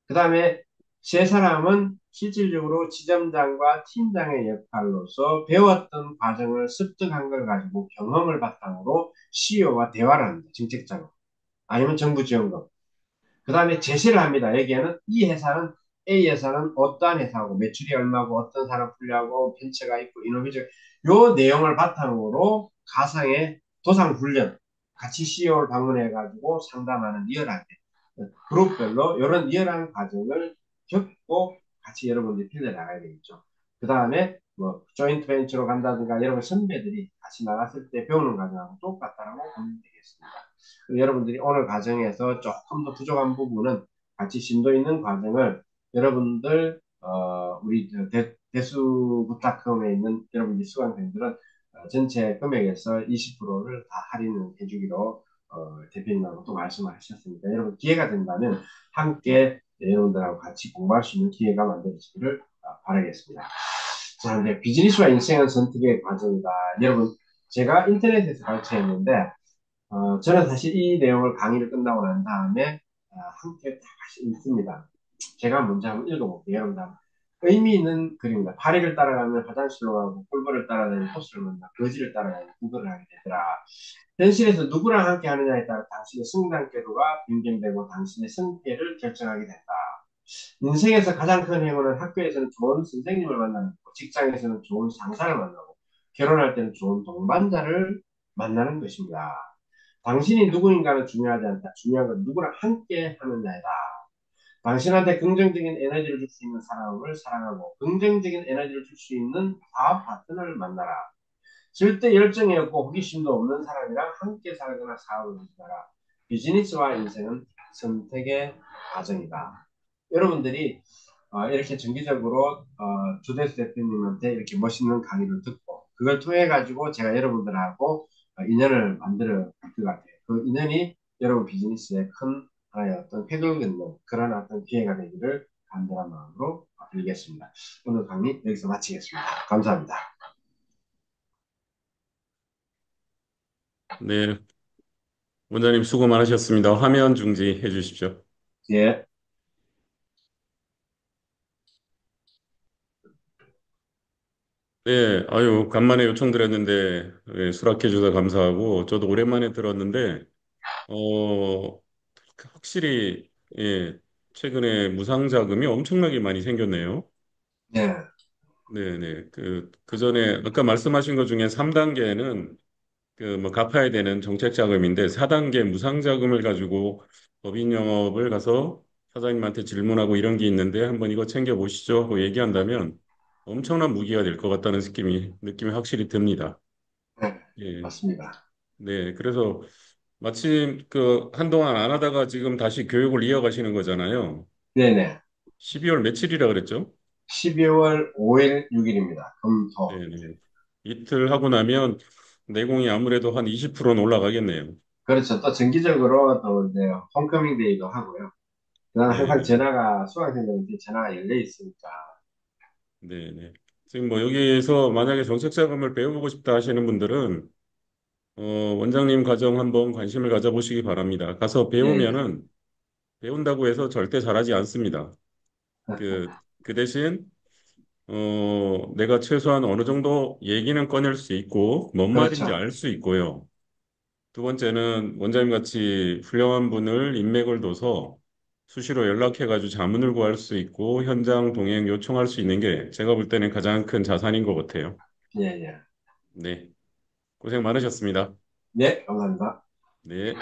Speaker 2: 그 다음에 세 사람은 실질적으로 지점장과 팀장의 역할로서 배웠던 과정을 습득한 걸 가지고 경험을 바탕으로 CEO와 대화를 합니다. 정책자로 아니면 정부 지원금 그 다음에 제시를 합니다. 여기에는 이 회사는 A 회사는 어떠한 회사고 매출이 얼마고 어떤 산업 분야고 벤처가 있고 이노베이션 요 내용을 바탕으로 가상의 도상 훈련 같이 CEO를 방문해 가지고 상담하는 리얼하게 그룹별로 이런 리얼한 과정을 겪고 같이 여러분들이 필드 나가야 되겠죠. 그 다음에 뭐 조인트 벤처로 간다든가 여러분 선배들이 같이 나갔을 때 배우는 과정하고 똑같다라고 보면 되겠습니다. 여러분들이 오늘 과정에서 조금 더 부족한 부분은 같이 심도 있는 과정을 여러분들 우리 대수부탁금에 있는 여러분들 수강생들은 전체 금액에서 20%를 다 할인을 해주기로 대표님하고 또 말씀을 하셨으니까 여러분 기회가 된다면 함께 여러분들하고 같이 공부할 수 있는 기회가 만들어지기를 바라겠습니다. 자, 이제 비즈니스와 인생은 선택의 과정이다. 여러분, 제가 인터넷에서 가르쳤는데 저는 사실 이 내용을 강의를 끝나고 난 다음에 함께 다시 읽습니다. 제가 먼저 한번 읽어볼게요. 여러분들 의미 있는 글입니다. 파리를 따라가면 화장실로 가고 꿀벌을 따라다니는 호수를 만나 거지를 따라다니는 구걸을 하게 되더라. 현실에서 누구랑 함께 하느냐에 따라 당신의 승단계도가 변경되고 당신의 승패를 결정하게 된다. 인생에서 가장 큰 행운은 학교에서는 좋은 선생님을 만나는 거고 직장에서는 좋은 상사를 만나고 결혼할 때는 좋은 동반자를 만나는 것입니다. 당신이 누구인가는 중요하지 않다. 중요한 건 누구랑 함께 하느냐이다. 당신한테 긍정적인 에너지를 줄 수 있는 사람을 사랑하고 긍정적인 에너지를 줄 수 있는 사업 파트너를 만나라. 절대 열정이 없고 호기심도 없는 사람이랑 함께 살거나 사업을 하시라. 비즈니스와 인생은 선택의 과정이다. 여러분들이 이렇게 정기적으로 주대수 대표님한테 이렇게 멋있는 강의를 듣고 그걸 통해 가지고 제가 여러분들하고 인연을 만들어 갈 것 같아요. 그 인연이 여러분 비즈니스에 큰 하나의 어떤 획을 긋는 그런 어떤 기회가 되기를 간절한 마음으로 빌겠습니다. 오늘 강의 여기서 마치겠습니다. 감사합니다.
Speaker 1: 네, 원장님 수고 많으셨습니다. 화면 중지해 주십시오.
Speaker 2: 예.
Speaker 1: 네, 아유, 간만에 요청드렸는데, 예, 수락해 주셔서 감사하고, 저도 오랜만에 들었는데, 어, 확실히, 예, 최근에 무상자금이 엄청나게 많이 생겼네요.
Speaker 2: 예.
Speaker 1: 네네. 그 전에, 아까 말씀하신 것 중에 3단계는, 뭐, 갚아야 되는 정책자금인데, 4단계 무상자금을 가지고 법인 영업을 가서 사장님한테 질문하고 이런 게 있는데, 한번 이거 챙겨보시죠 하고 얘기한다면, 엄청난 무기가 될 것 같다는 느낌이 확실히 듭니다.
Speaker 2: 네,
Speaker 1: 예.
Speaker 2: 맞습니다.
Speaker 1: 네. 그래서 마침 한동안 안 하다가 지금 다시 교육을 이어가시는 거잖아요.
Speaker 2: 네네.
Speaker 1: 12월 며칠이라 그랬죠?
Speaker 2: 12월 5일, 6일입니다. 금토.
Speaker 1: 네네. 이틀 하고 나면 내공이 아무래도 한 20%는 올라가겠네요.
Speaker 2: 그렇죠. 또 정기적으로 또 이제 홈커밍 데이도 하고요. 그다음 항상
Speaker 1: 네네.
Speaker 2: 수강생들한테 전화가 열려 있으니까.
Speaker 1: 네네. 지금 뭐 여기에서 만약에 정책자금을 배워보고 싶다 하시는 분들은 원장님 과정 한번 관심을 가져보시기 바랍니다. 가서
Speaker 2: 예, 예.
Speaker 1: 배우면은 배운다고 해서 절대 잘하지 않습니다. 그 대신 내가 최소한 어느 정도 얘기는 꺼낼 수 있고, 뭔 말인지
Speaker 2: 그렇죠.
Speaker 1: 알 수 있고요. 두 번째는 원장님 같이 훌륭한 분을 인맥을 둬서 수시로 연락해가지고 자문을 구할 수 있고 현장 동행 요청할 수 있는 게 제가 볼 때는 가장 큰 자산인 것 같아요.
Speaker 2: 예, 예.
Speaker 1: 네, 고생 많으셨습니다.
Speaker 2: 네, 감사합니다.
Speaker 1: 네.